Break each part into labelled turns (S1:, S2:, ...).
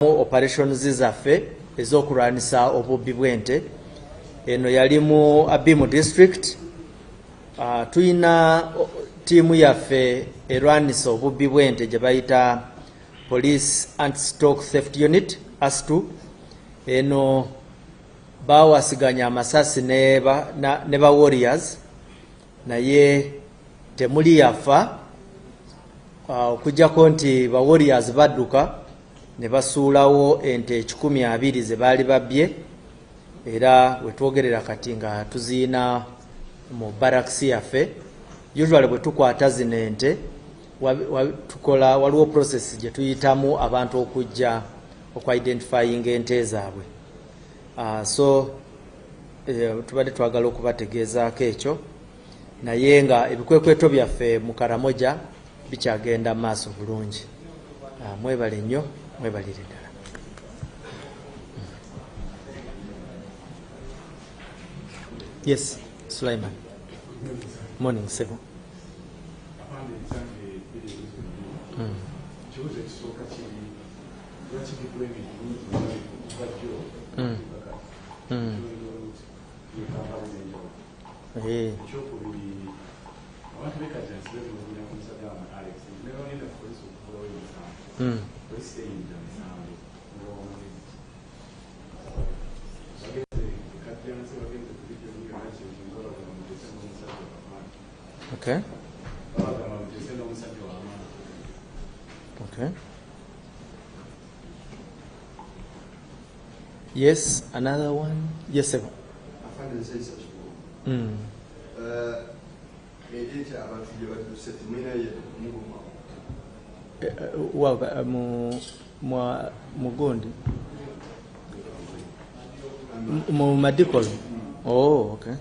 S1: operations zaffe ez'okulwanisa obubbi bw'ente. Eno yali mu Abimu district. Tuyina tiimu yaffe erwanisa obubbi bw'ente gye bayita Police Anti-Stock Theft Unit ASTU. Eno bawasiganya amasasi ne ba warriors naye temuli yafa okujjako nti ba warriors badduka ne basuulawo ente 120 ze baali babbye, era wetwogerera kati nga tuziina mu barracks yaffe. Usually bwe tukwata zino ente waliwo process gye tuyitamu abantu okujja okuidentifying ente zaabwe. So tubadde twagala okubategeezaako ekyo, naye nga ebikwekweto byaffe mu Karamoja bikyagenda maaso bulungi. Mwebale nnyo, mwebalire ddala. Yes, Sulaiman. Morning, Sebo. Hey. Okay. Okay. Yes, another one. Yes, sir. Mugondi. Medical. Oh, okay.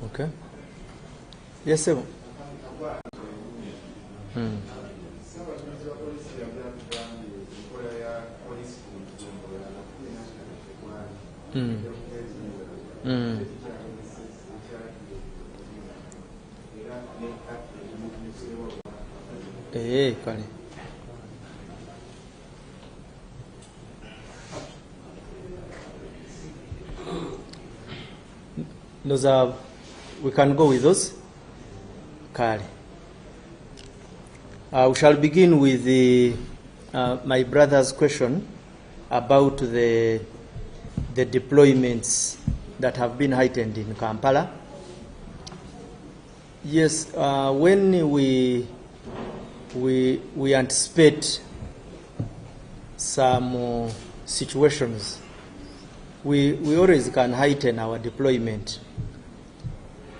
S1: Okay. Yes, sir. Kale. Those are, we can go with those. Kale. We shall begin with my brother's question about the deployments that have been heightened in Kampala. Yes, when we anticipate some situations, we always can heighten our deployment,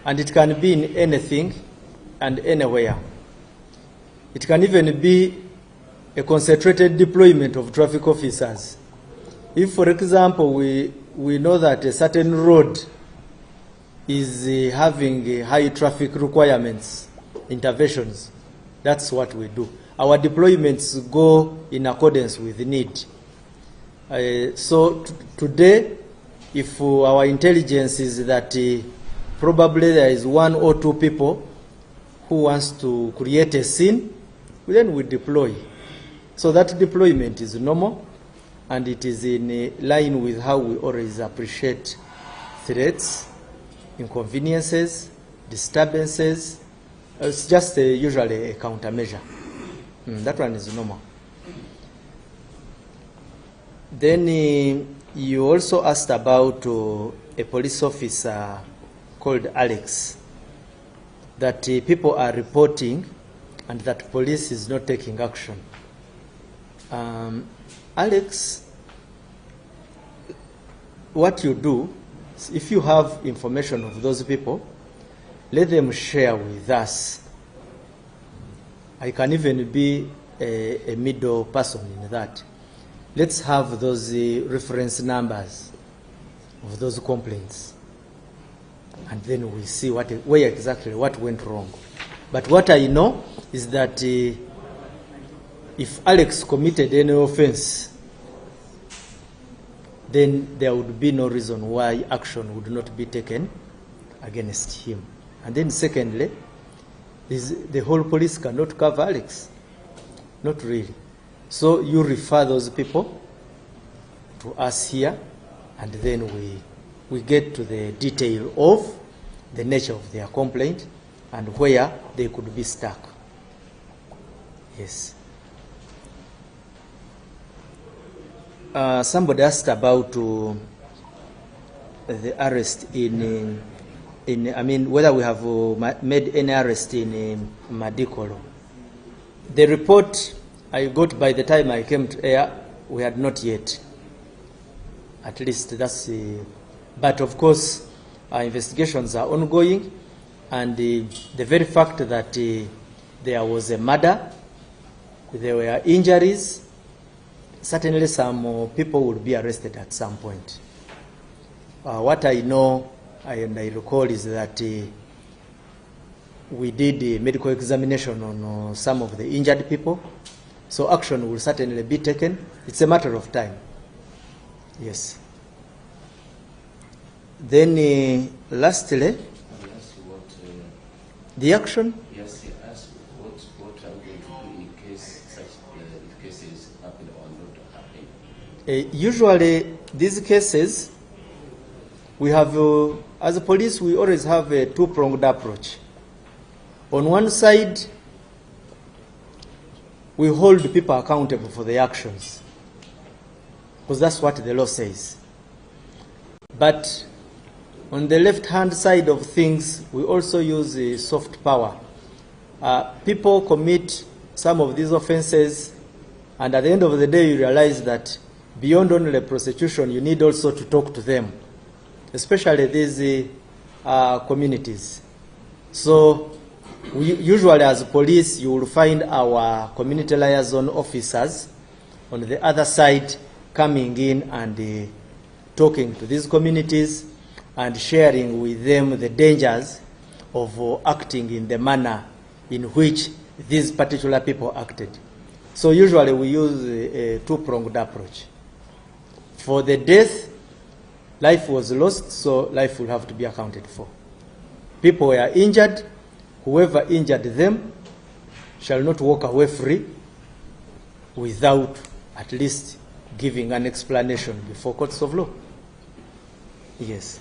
S1: and it can be in anything and anywhere. It can even be a concentrated deployment of traffic officers. If, for example, we know that a certain road is having high traffic requirements, interventions, that's what we do. Our deployments go in accordance with the need. So today, if our intelligence is that probably there is 1 or 2 people who wants to create a scene, then we deploy. So that deployment is normal, and it is in line with how we always appreciate threats, inconveniences, disturbances. It's just usually a countermeasure. That one is normal. Then you also asked about a police officer called Alex, that people are reporting and that police is not taking action. Alex, what you do, if you have information of those people, let them share with us. I can even be a middle person in that. Let's have those reference numbers of those complaints, and then we see where exactly what went wrong. But what I know is that if Alex committed any offense, then there would be no reason why action would not be taken against him. And then secondly, the whole police cannot cover Alex. Not really. So you refer those people to us here, and then we get to the detail of the nature of their complaint and where they could be stuck. Yes. Somebody asked about the arrest whether we have made any arrest in Madikolo. The report I got by the time I came to air, we had not yet. At least that's, but of course, our investigations are ongoing, and the very fact that there was a murder, there were injuries, certainly some people will be arrested at some point. What I know and I recall is that we did a medical examination on some of the injured people, so action will certainly be taken. It's a matter of time. Yes. Then lastly, the action.
S2: Yes, he asked what are we going to do in case such cases happen or not happen?
S1: Usually, these cases, we have, as a police, we always have a two-pronged approach. On one side, we hold people accountable for their actions, because that's what the law says. But on the left-hand side of things, we also use soft power. People commit some of these offenses, and at the end of the day, you realize that beyond only prosecution, you need also to talk to them, especially these communities. So we usually, as police, you will find our community liaison officers on the other side coming in and talking to these communities and sharing with them the dangers of acting in the manner in which these particular people acted. So usually we use a two-pronged approach. For the death, life was lost, so life will have to be accounted for. People were injured. Whoever injured them shall not walk away free without at least giving an explanation before courts of law. Yes.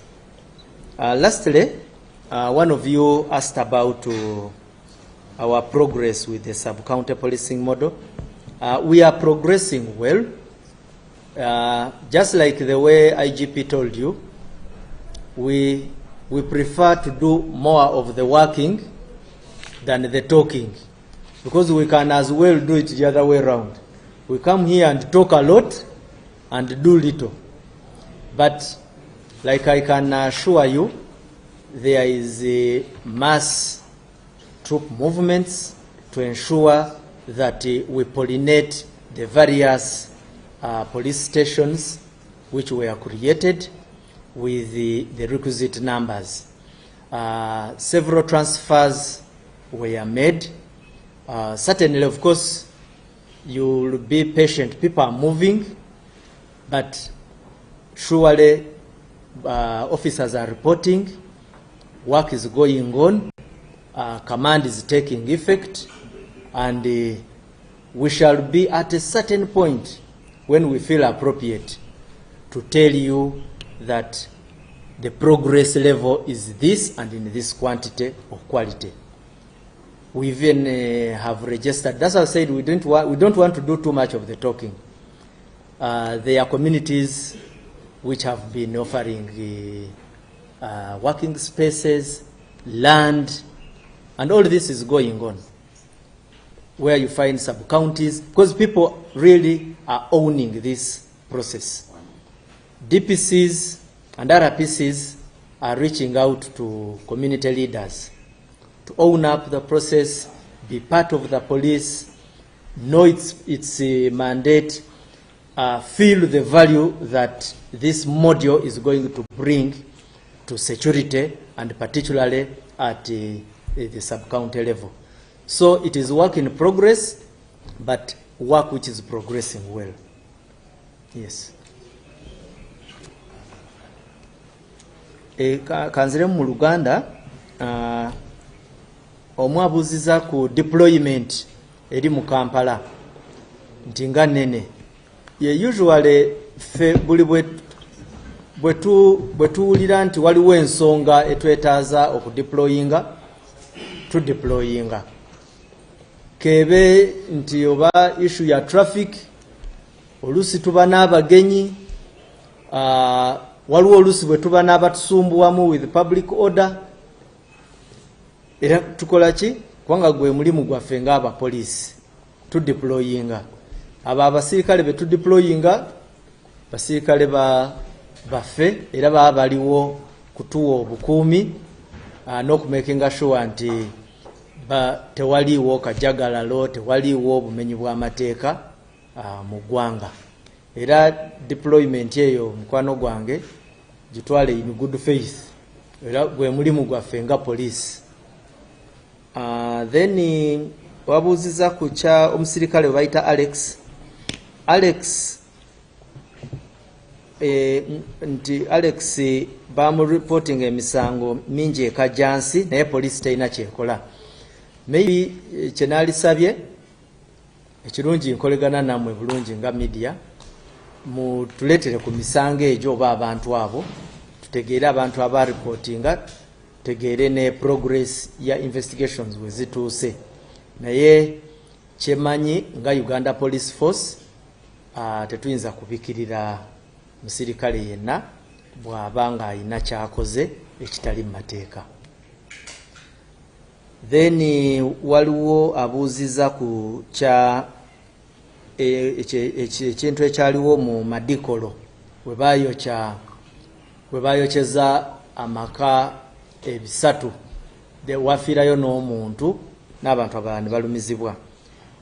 S1: Lastly, one of you asked about our progress with the sub-county policing model. We are progressing well. Just like the way IGP told you, we prefer to do more of the working than the talking, because we can as well do it the other way around. We come here and talk a lot and do little. But like I can assure you, there is a mass troop movements to ensure that we pollinate the various police stations which were created with the requisite numbers. Several transfers were made. Certainly, of course, you will be patient. People are moving, but surely officers are reporting, work is going on, command is taking effect, and we shall be at a certain point when we feel appropriate to tell you that the progress level is this and in this quantity or quality. We even have registered. That's why I said we don't want to do too much of the talking. There are communities which have been offering working spaces, land, and all this is going on, where you find sub-counties, because people really are owning this process. DPCs and RPCs are reaching out to community leaders to own up the process, be part of the police, know its mandate, feel the value that this module is going to bring to security, and particularly at the sub-county level. So it is work in progress, but work which is progressing well. Yes. kanziremu mu Luganda omwabuziza ku deployment eri mu Kampala nti nga nene ye usually fe buli bwe tuwulira nti waliwo ensonga etwetaaza okudeployinga tudeployinga kebe nti oba issue ya traffic olusi tuba n'abagenyi waliwo olusi bwe tuba n'abatusumbuwamu with public order era tukola ki kubanga gwe mulimu gwaffe ng'abapoliisi tudeployinga abo abasirikale be tudeployinga basirikale baffe era baba baliwo kutuwa obukuumi n'okumakinga sure nti tewaliiwo kajagalalo tewaliiwo obumenyi bw'amateeka mu ggwanga era deployment eyo mukwano gwange gitwale in good faith era gwe mulimu gwaffe nga poliisi. Then wabuuziza ku kya omusirikale bayita Alex nti Alex bamureporting emisango mingi ekajansi naye poliisi terina kyekola. Maybe kyenaalisabye ekirungi nkolegana namwe bulungi nga media mutuleetere ku misango egyo oba abantu abo tutegeere abantu abareportinga tutegeere ne progress ya investigations we zituuse naye kyemanyi nga Uganda Police Force tetuyinza kubikirira musirikale yenna bw'aba nga alina kyakoze ekitali mu mateeka. Then waliwo abuuziza ku kya ekintu ekyaliwo mu Madikolo we bayokyeza amaka ebisatu wafiirayo n'omuntu n'abantu abalala ne balumizibwa.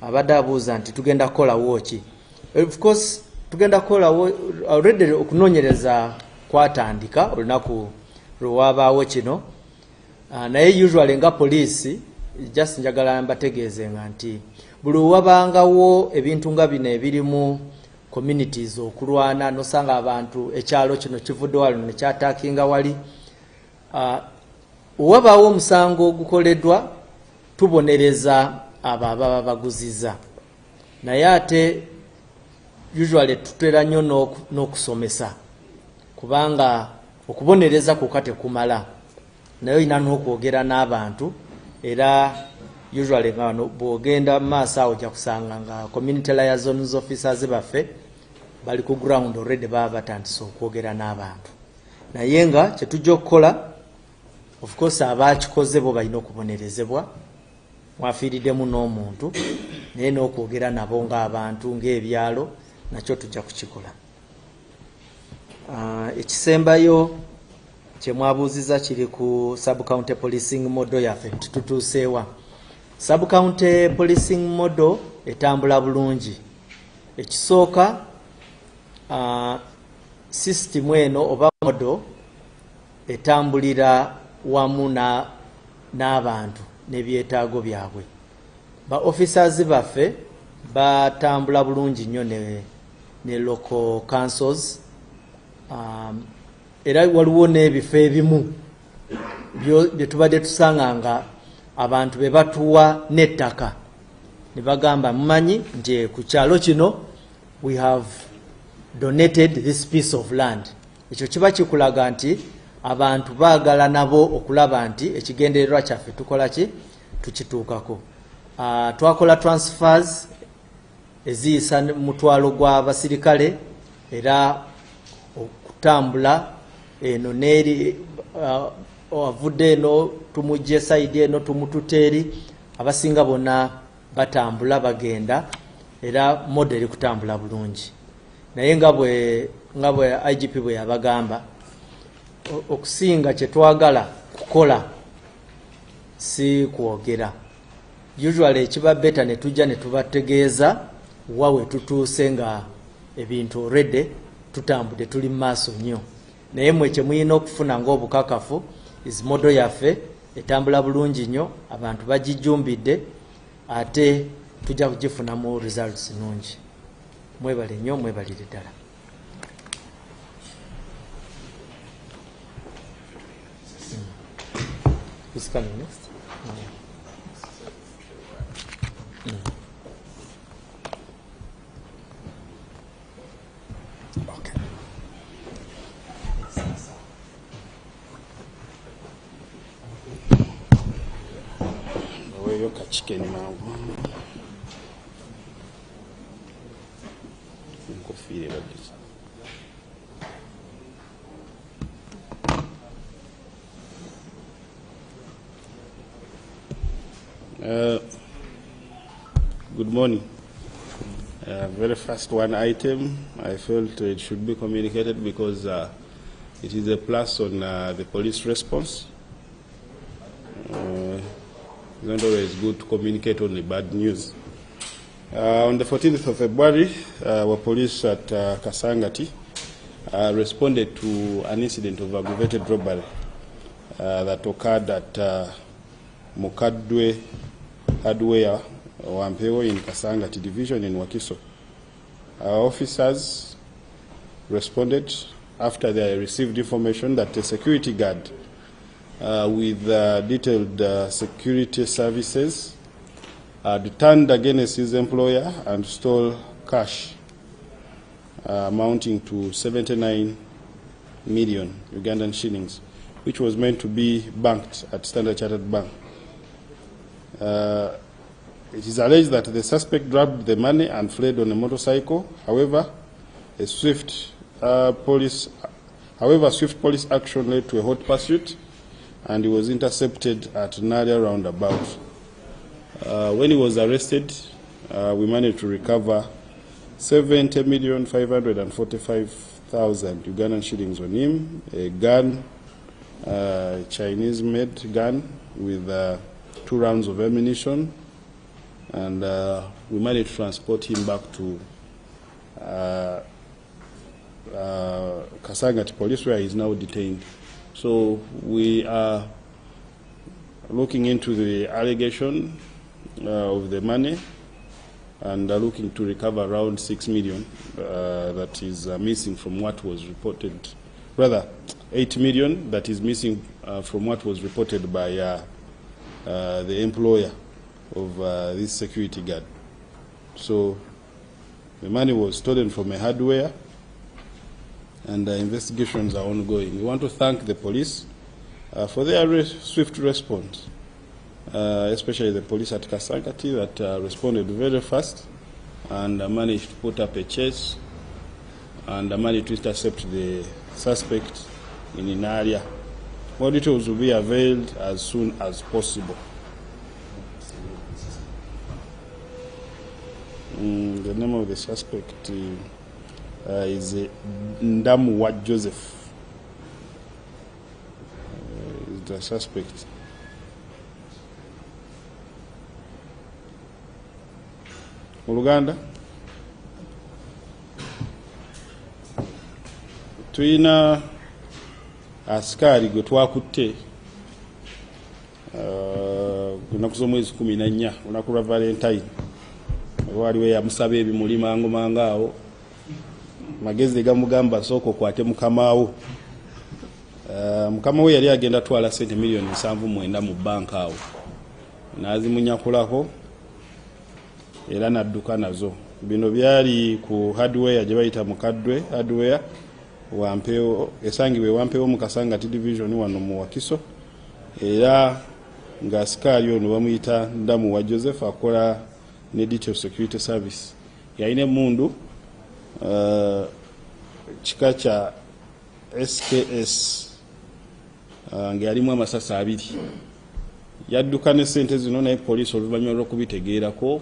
S1: Abadde abuuza nti tugenda kukolawo ki? Of course tugenda kukolawo already okunoonyereza kwatandika olunaku lwewabaawo kino. Naye usually nga poliisi just njagala mbategeezenga nti buli wabangawo ebintu nga bino ebirimu communities okulwana nosanga abantu ekyalo kino kivudde wali nekyataakinga wali wabaawo omusango gukoleddwa tubonereza abo ababa baguziza naye ate usually tutera nnyo n'okusomesa kubanga okubonereza kuka tekumala naye olina n'okwogera n'abantu era usually nga bw'ogenda mu maaso awo ojja kusanga nga community liaisons officers baffe bali ku ground already baba batandise okwogera n'abantu naye nga kyetujja okukola of course abakikoze bo balina okubonerezebwa mwafiiriddemu n'omuntu naye n'okwogera nabo ng'abantu ng'ebyalo nakyo tujja kukikola. Ekisembayo kyemwabuuziza kiri ku sub-county policing model yaffe tututuuseewa. Sub-county policing model etambula bulungi. Ekisooka system eno oba model etambulira wamu n'abantu n'ebyetaago byabwe. Ba officers baffe batambula bulungi nnyo ne local councils era waliwo n'ebifo ebimu bye tubadde tusanga nga abantu be batuwa n'ettaka ne bagamba mumanyi nti ku kyalo kino we have donated this piece of land. Ekyo kiba kikulaga nti abantu baagala nabo okulaba nti ekigendererwa kyaffe tukola ki tukituukako. Twakola transfers eziyisa mutwalo gw'abasirikale era okutambula eno neeri avudde eno tumujje side eno tumututeeri abasinga bonna batambula bagenda era model kutambula bulungi naye nga bwe IGP bwe yabagamba okusinga kyetwagala kukola si kwogera. Usually ekiba beta ne tujja ne tubategeeza wawe tutuuse nga ebintu already tutambudde tuli mu maaso nnyo naye mwe kye muyina okufuna ng'obukakafu is model yaffe etambula bulungi nnyo abantu bagijumbidde ate tujja kugifunamu results nnungi. Mwebale nnyo mwebalire ddala. Who's coming next? Okay.
S3: Weyo kachikeni mangu. Nkofire bagisa. Good morning. Very first one item, I felt it should be communicated because it is a plus on the police response. It's not always good to communicate only bad news. On the 14th of February, our police at Kasangati responded to an incident of aggravated robbery that occurred at Mukadwe Hardware Wampewo in Kasangati Division in Wakiso. Our officers responded after they received information that a security guard with detailed security services had turned against his employer and stole cash amounting to 79 million Ugandan shillings, which was meant to be banked at Standard Chartered Bank. It is alleged that the suspect grabbed the money and fled on a motorcycle. However, swift police action led to a hot pursuit, and he was intercepted at Nadia roundabout. When he was arrested, we managed to recover 70,545,000 Ugandan shillings on him, a gun, a Chinese-made gun with 2 rounds of ammunition, and we managed to transport him back to Kasangati Police, where he is now detained. So we are looking into the allegation of the money and are looking to recover around 6 million that is missing from what was reported, rather 8 million that is missing from what was reported by the employer of this security guard. So the money was stolen from a hardware, and investigations are ongoing. We want to thank the police for their swift response, especially the police at Kasangati that responded very fast and managed to put up a chase and managed to intercept the suspect in an area. More details will be availed as soon as possible. The name of the suspect is Ndamwa Joseph. Is the suspect. Oluganda tuyina askari gwe twakutte kunaku z'omwezi 14 olunaku lwa Valentine. Waliwo yamusaba ebimuli mangu awo, magezi gamugamba sooka okwate mukamaawo. Mukama we yali agenda twala sente milioni 7.9 mu banka awo, n'azimunyakulako era n'adduka nazo. Bino byali ku hardware gye bayita Mukadwe Hardware Wampewo, esangibwe Wampewo mu Kasangati Division wano mu Wakiso, era ng'asikaali ono bamuyita Ndamu wa Joseph akola ne detail security service. Yalina emundu kika kya SKS ng'alimu amasasi 2. Yadduka ne sente zino naye poliisi oluvannyuma lw'okubitegeerako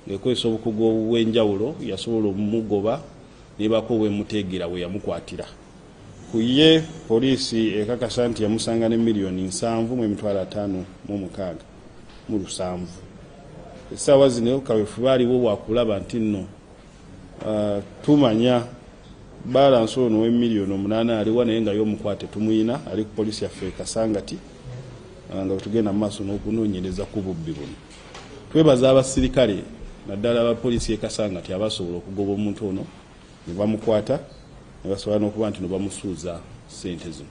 S3: ng'ekozesa obukugu obw'enjawulo yasobola omugoba nebako wemuteegera we yamukwatira. Ku ye poliisi ekakasa nti yamusanga ne milioni 7,557. Essaawa zino kaweefube aliwo wakulaba nti nno tumanya balance ono w'emiliyoni 8 aliwo naye nga y'omukwate tumuyina ali ku poliisi yaffe Kasangati nga tugenda mu maaso n'okunoonyereza ku bubbi buno. Twebaza abasirikale naddala abapoliisi Kasangati abasobola okugoba omuntu ono ne bamukwata ne basobola n'okuba nti no bamusuuza ssente zino.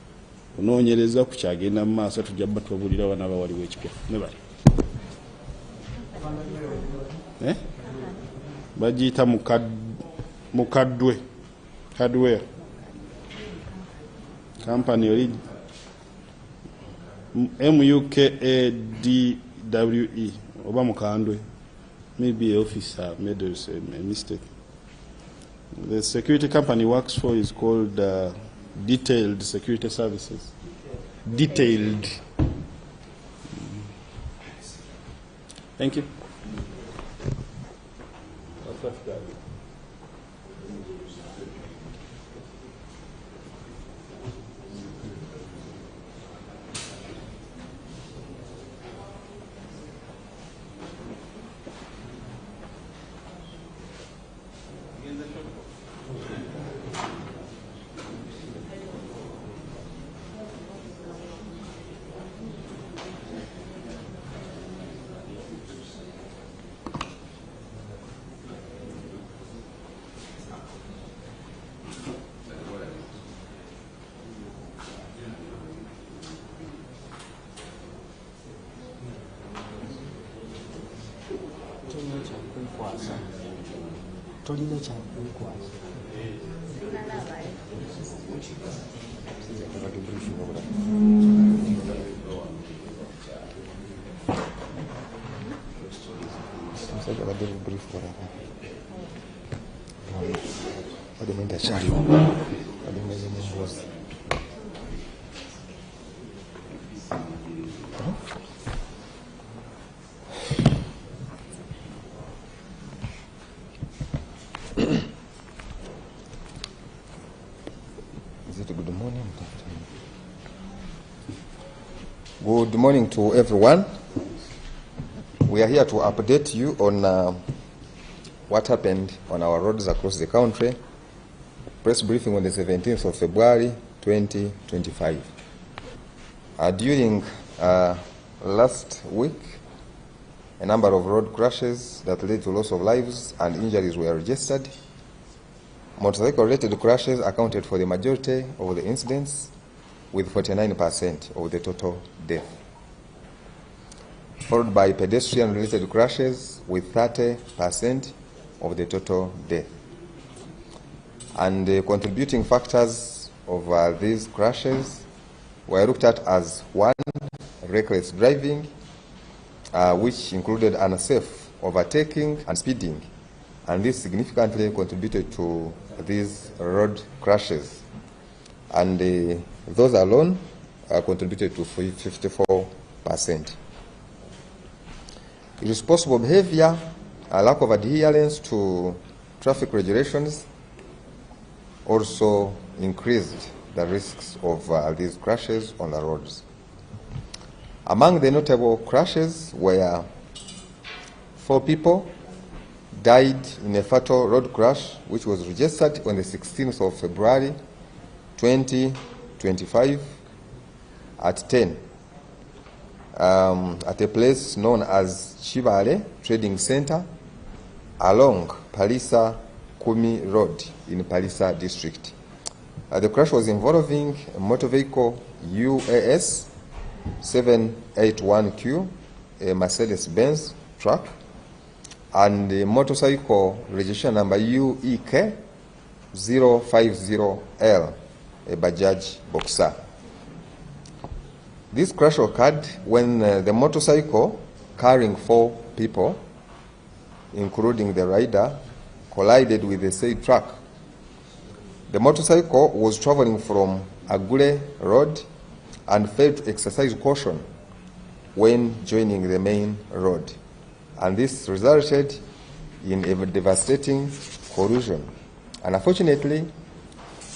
S3: onoonyereza ku kyagenda mu maaso tujja bba tubabuulira wanaaba waliwo ekipya ne bali bagiyita mukaddwe hardware company oli MUKADWE oba mukandwe. Maybe a officer made a mistake. The security company works for is called Detailed Security Services. Detailed. Thank you.
S4: Good morning to everyone. We are here to update you on what happened on our roads across the country. Press briefing on the 17th of February 2025. During last week, a number of road crashes that led to loss of lives and injuries were registered. Motorcycle-related crashes accounted for the majority of the incidents, with 49% of the total death, followed by pedestrian-related crashes with 30% of the total death. And the contributing factors of these crashes were looked at as 1, reckless driving, which included unsafe overtaking and speeding, and this significantly contributed to these road crashes. And those alone contributed to 54%. Irresponsible behavior, a lack of adherence to traffic regulations also increased the risks of these crashes on the roads. Among the notable crashes were 4 people died in a fatal road crash which was registered on the 16th of February 2025 at 10 at a place known as Chibale Trading Center along Palisa Kumi Road in Palisa District. The crash was involving a motor vehicle UAS 781Q, a Mercedes-Benz truck, and a motorcycle registration number UEK 050L, a Bajaj Boxer. This crash occurred when the motorcycle carrying 4 people, including the rider, collided with the said truck. The motorcycle was traveling from Agule Road and failed to exercise caution when joining the main road, and this resulted in a devastating collision. And unfortunately,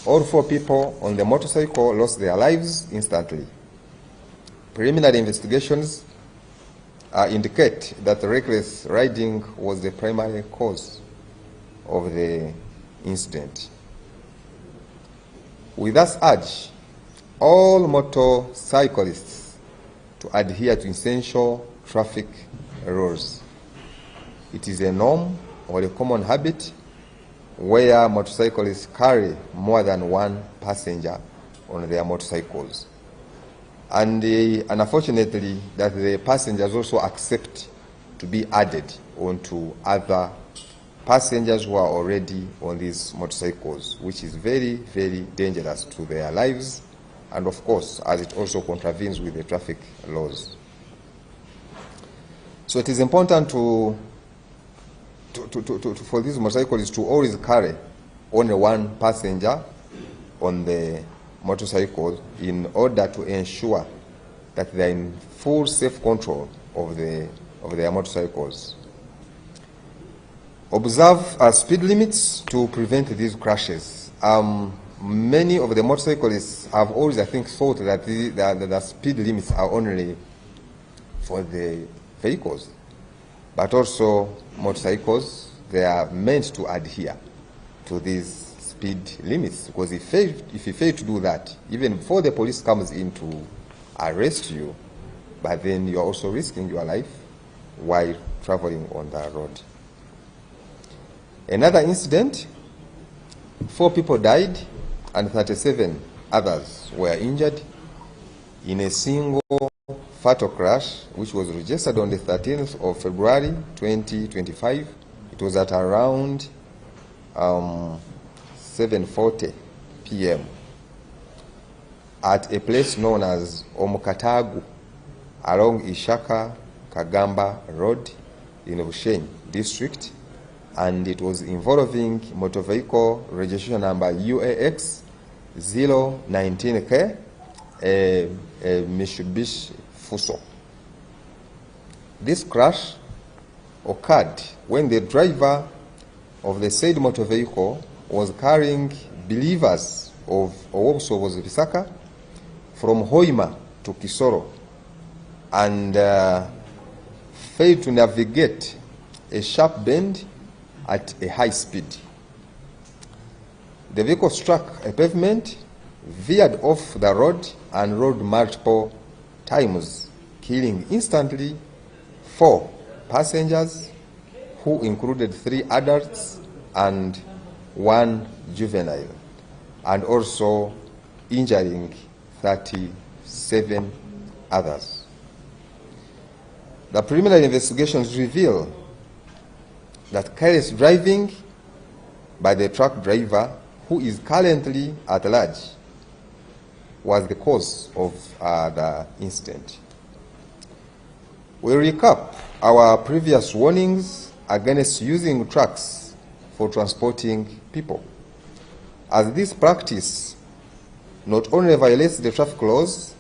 S4: all 4 people on the motorcycle lost their lives instantly. Preliminary investigations indicate that reckless riding was the primary cause of the incident. We thus urge all motorcyclists to adhere to essential traffic rules. It is a norm or a common habit where motorcyclists carry more than 1 passenger on their motorcycles. and unfortunately that the passengers also accept to be added onto other passengers who are already on these motorcycles, which is very, very dangerous to their lives, and of course, as it also contravenes with the traffic laws. So it is important for these motorcyclists to always carry only one passenger on the motorcycle in order to ensure that they are in full safe control of their motorcycles. Observe speed limits to prevent these crashes. Many of the motorcyclists have always, I think, thought that the speed limits are only for the vehicles, but also motorcycles, they are meant to adhere to these speed limits, because if you fail to do that, even before the police comes in to arrest you, but then you're also risking your life while traveling on the road. Another incident, 4 people died and 37 others were injured in a single fatal crash which was registered on the 13th of February 2025. It was at around 7:40 p.m. at a place known as Omukatagu along Ishaka Kagamba Road in Bushenyi district, and it was involving motor vehicle registration number UAX 019K, a Mitsubishi Fuso. This crash occurred when the driver of the said motor vehicle was carrying believers of Owobsobozi Bisaka from Hoima to Kisoro and failed to navigate a sharp bend at a high speed. The vehicle struck a pavement, veered off the road and rolled multiple times, killing instantly 4 passengers, who included 3 adults and 1 juvenile, and also injuring 37 others. The preliminary investigations reveal that careless driving by the truck driver, who is currently at large, was the cause of the incident. We recap our previous warnings against using trucks for transporting people, as this practice not only violates the traffic laws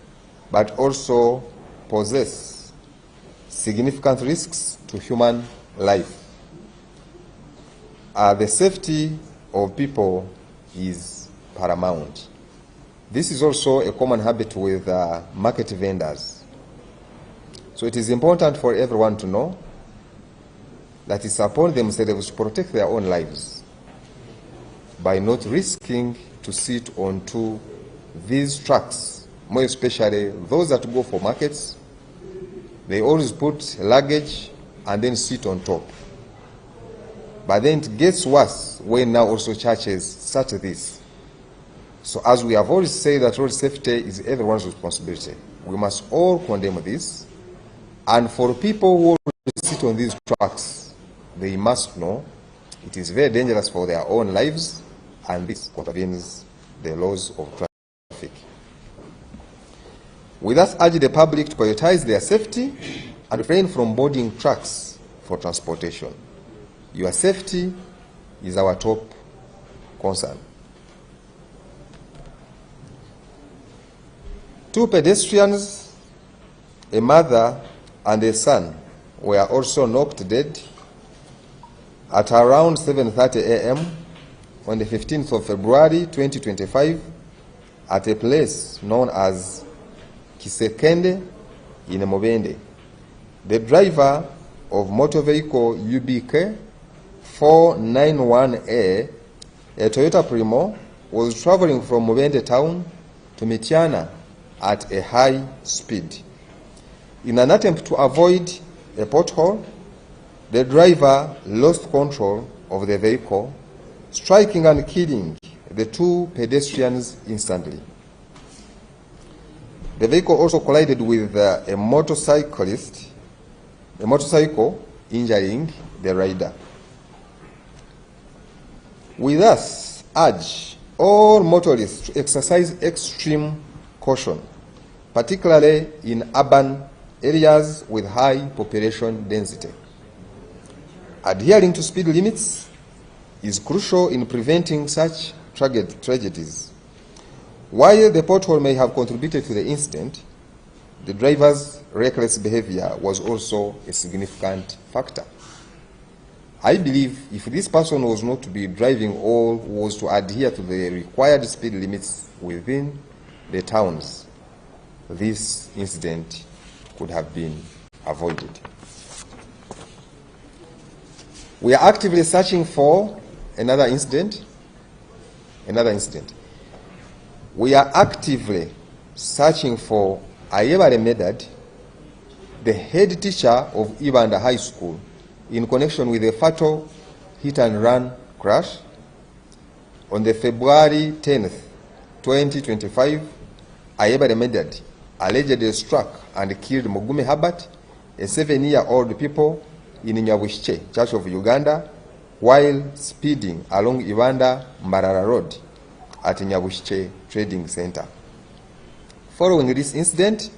S4: but also poses significant risks to human life. The safety of people is paramount. This is also a common habit with market vendors. So it is important for everyone to know that it's upon themselves to protect their own lives by not risking to sit onto these trucks, more especially those that go for markets. They always put luggage and then sit on top. But then it gets worse when now also churches such as this. So as we have always said that road safety is everyone's responsibility, we must all condemn this. And for people who sit on these trucks, they must know it is very dangerous for their own lives, and this contravenes the laws of traffic. We thus urge the public to prioritize their safety and refrain from boarding trucks for transportation. Your safety is our top concern. 2 pedestrians, a mother and a son, were also knocked dead at around 7:30 a.m. on the 15th of February 2025 at a place known as Kisekende in Mubende. The driver of motor vehicle UBK 491A, a Toyota Primo, was traveling from Mubende town to Mityana at a high speed. In an attempt to avoid a pothole, the driver lost control of the vehicle, striking and killing the 2 pedestrians instantly. The vehicle also collided with a motorcycle, injuring the rider. We thus urge all motorists to exercise extreme caution, particularly in urban areas with high population density. Adhering to speed limits is crucial in preventing such tragedies. While the pothole may have contributed to the incident, the driver's reckless behavior was also a significant factor. I believe if this person was not to be driving or was to adhere to the required speed limits within the towns, this incident could have been avoided. We are actively searching for another incident. We are actively searching for Ayebare Medad, the head teacher of Ibanda High School, in connection with a fatal hit-and-run crash on the February 10th, 2025. Ayebare Medad allegedly struck and killed Mugume Herbert, a 7-year-old pupil in Nyabushche, Church of Uganda, while speeding along Ibanda Mbarara Road at Nyabushche Trading Center. Following this incident,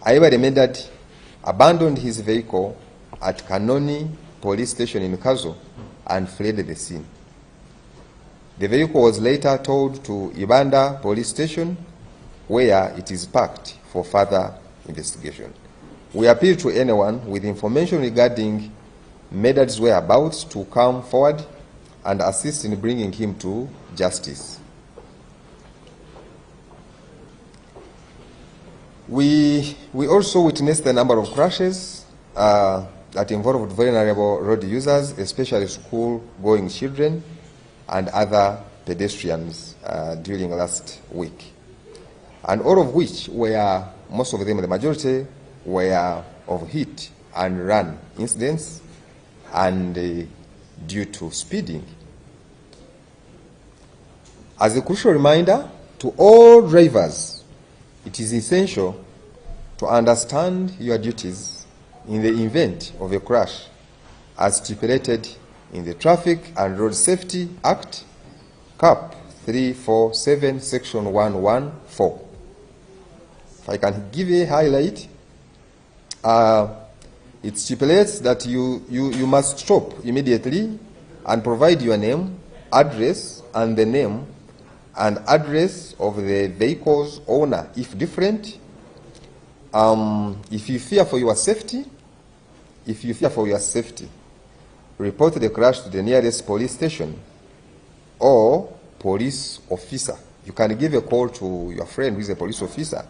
S4: Ayebare Medad abandoned his vehicle at Kanoni Police Station in Kazo and fled the scene. The vehicle was later towed to Ibanda Police Station, where it is parked for further investigation. We appeal to anyone with information regarding Medad's whereabouts to come forward and assist in bringing him to justice. We also witnessed a number of crashes that involved vulnerable road users, especially school-going children and other pedestrians during last week. And all of which were, most of them, the majority, were of hit and run incidents and due to speeding. As a crucial reminder to all drivers, it is essential to understand your duties in the event of a crash as stipulated in the Traffic and Road Safety Act, CAP 347, Section 114. If I can give a highlight, it stipulates that you must stop immediately and provide your name, address, and the name and address of the vehicle's owner, if different. If you fear for your safety, report the crash to the nearest police station or police officer. You can give a call to your friend who is a police officer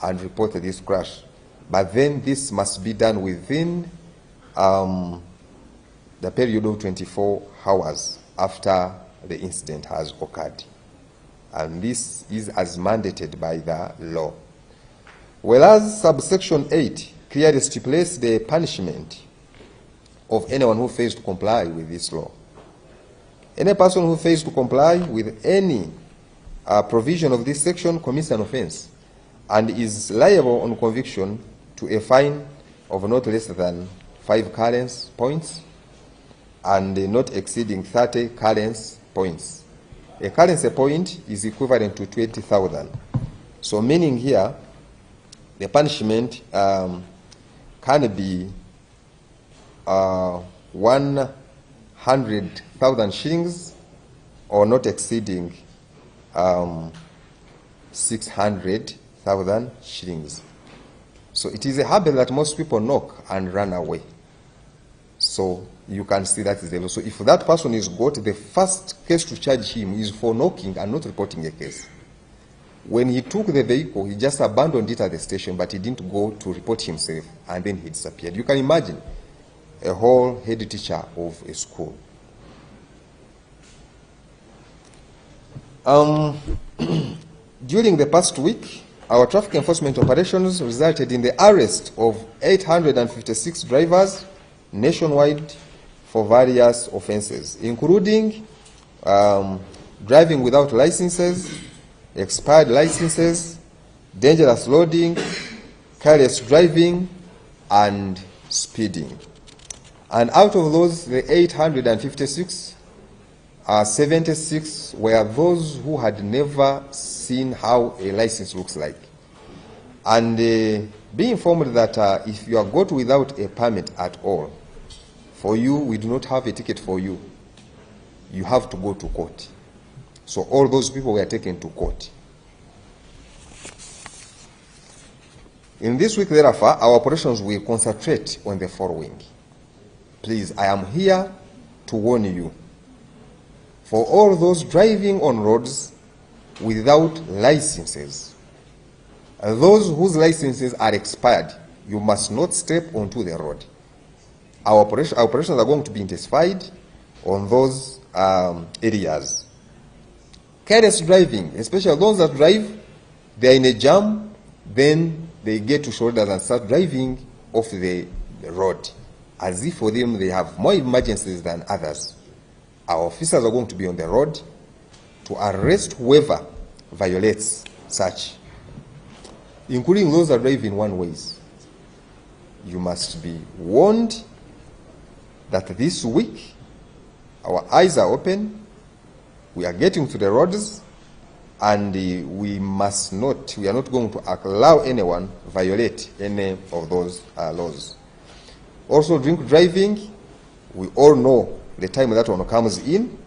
S4: and report this crash. But then this must be done within the period of 24 hours after the incident has occurred. And this is as mandated by the law. Whereas subsection 8 clearly stipulates the punishment of anyone who fails to comply with this law. Any person who fails to comply with any provision of this section commits an offense and is liable on conviction to a fine of not less than 5 currency points and not exceeding 30 currency points. A currency point is equivalent to 20,000. So meaning here, the punishment can be 100,000 shillings or not exceeding 600,000 shillings. So it is a habit that most people knock and run away. So you can see that is the law. So if that person is got, the first case to charge him is for knocking and not reporting a case. When he took the vehicle, he just abandoned it at the station, but he didn't go to report himself, and then he disappeared. You can imagine a whole head teacher of a school. During the past week, our traffic enforcement operations resulted in the arrest of 856 drivers nationwide for various offenses, including driving without licenses, expired licenses, dangerous loading, careless driving, and speeding. And out of those, the 856, 76 were those who had never seen how a license looks like. And be informed that if you are got without a permit at all, for you, we do not have a ticket for you. You have to go to court. So all those people were taken to court. In this week, therefore, our operations will concentrate on the following. Please, I am here to warn you. For all those driving on roads without licenses, those whose licenses are expired, you must not step onto the road. Our operations are going to be intensified on those areas. Careless driving, especially those that drive, they are in a jam, then they get to shoulders and start driving off the road, as if for them they have more emergencies than others. Our officers are going to be on the road to arrest whoever violates such, including those that drive in one ways. You must be warned that this week our eyes are open, we are getting to the roads, and we are not going to allow anyone violate any of those laws. Also, drink driving, we all know the time that one comes in,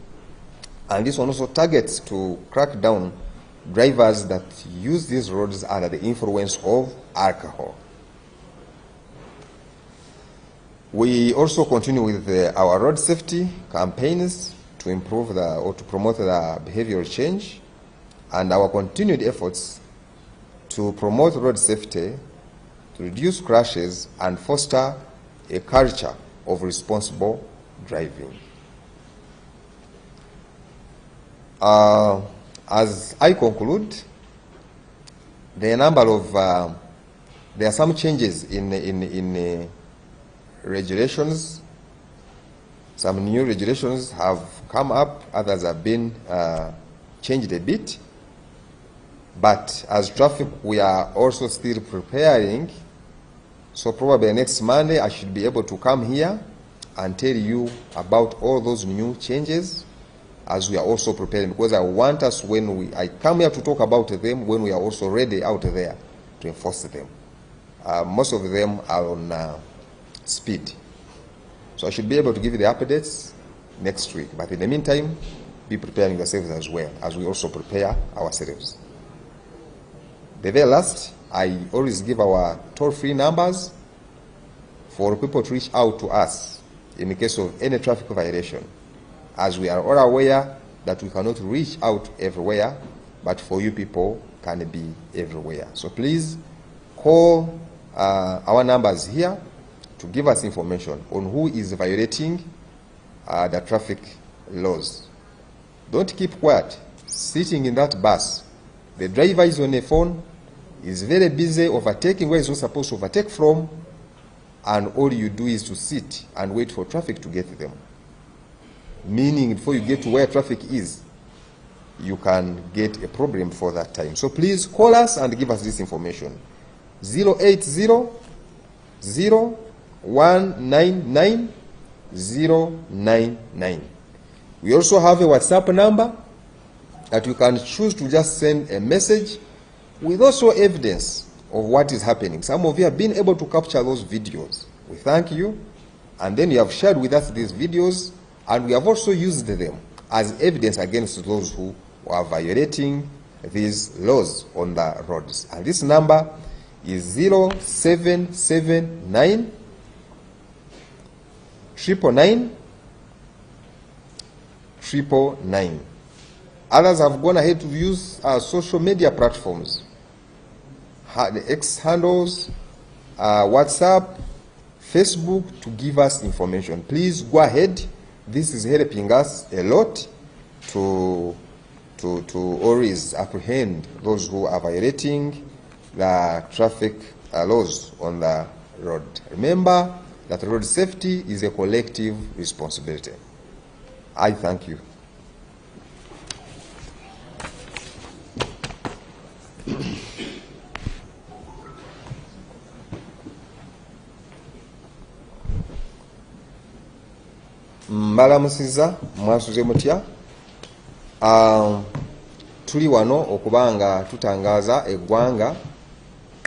S4: and this one also targets to crack down drivers that use these roads under the influence of alcohol. We also continue with our road safety campaigns to improve or to promote the behavioral change, and our continued efforts to promote road safety, to reduce crashes, and foster a culture of responsible driving. As I conclude, there are some changes in regulations. Some new regulations have come up, others have been changed a bit. But as traffic, we are also still preparing. So probably next Monday, I should be able to come here and tell you about all those new changes as we are also preparing, because I want us, I come here to talk about them when we are also ready out there to enforce them. Most of them are on speed. So I should be able to give you the updates next week. But in the meantime, be preparing yourselves as well as we also prepare ourselves. The very last, I always give our toll-free numbers for people to reach out to us in the case of any traffic violation, as we are all aware that we cannot reach out everywhere, but for you people can be everywhere. So please call our numbers here to give us information on who is violating the traffic laws. Don't keep quiet, sitting in that bus. The driver is on a phone, is very busy overtaking where he's not supposed to overtake from, and all you do is to sit and wait for traffic to get them. Meaning, before you get to where traffic is, you can get a problem for that time. So please call us and give us this information. 080-0199-099. We also have a WhatsApp number that you can choose to just send a message with also evidence of what is happening. Some of you have been able to capture those videos. We thank you. And then you have shared with us these videos, and we have also used them as evidence against those who are violating these laws on the roads. And this number is 0779 999 999. Others have gone ahead to use our social media platforms, the X handles, WhatsApp, Facebook, to give us information. Please go ahead. This is helping us a lot to always apprehend those who are violating the traffic laws on the road. Remember that road safety is a collective responsibility. I thank you. mbalamusiza mwasuze mutya. Tuli wano okubanga tutangaza eggwanga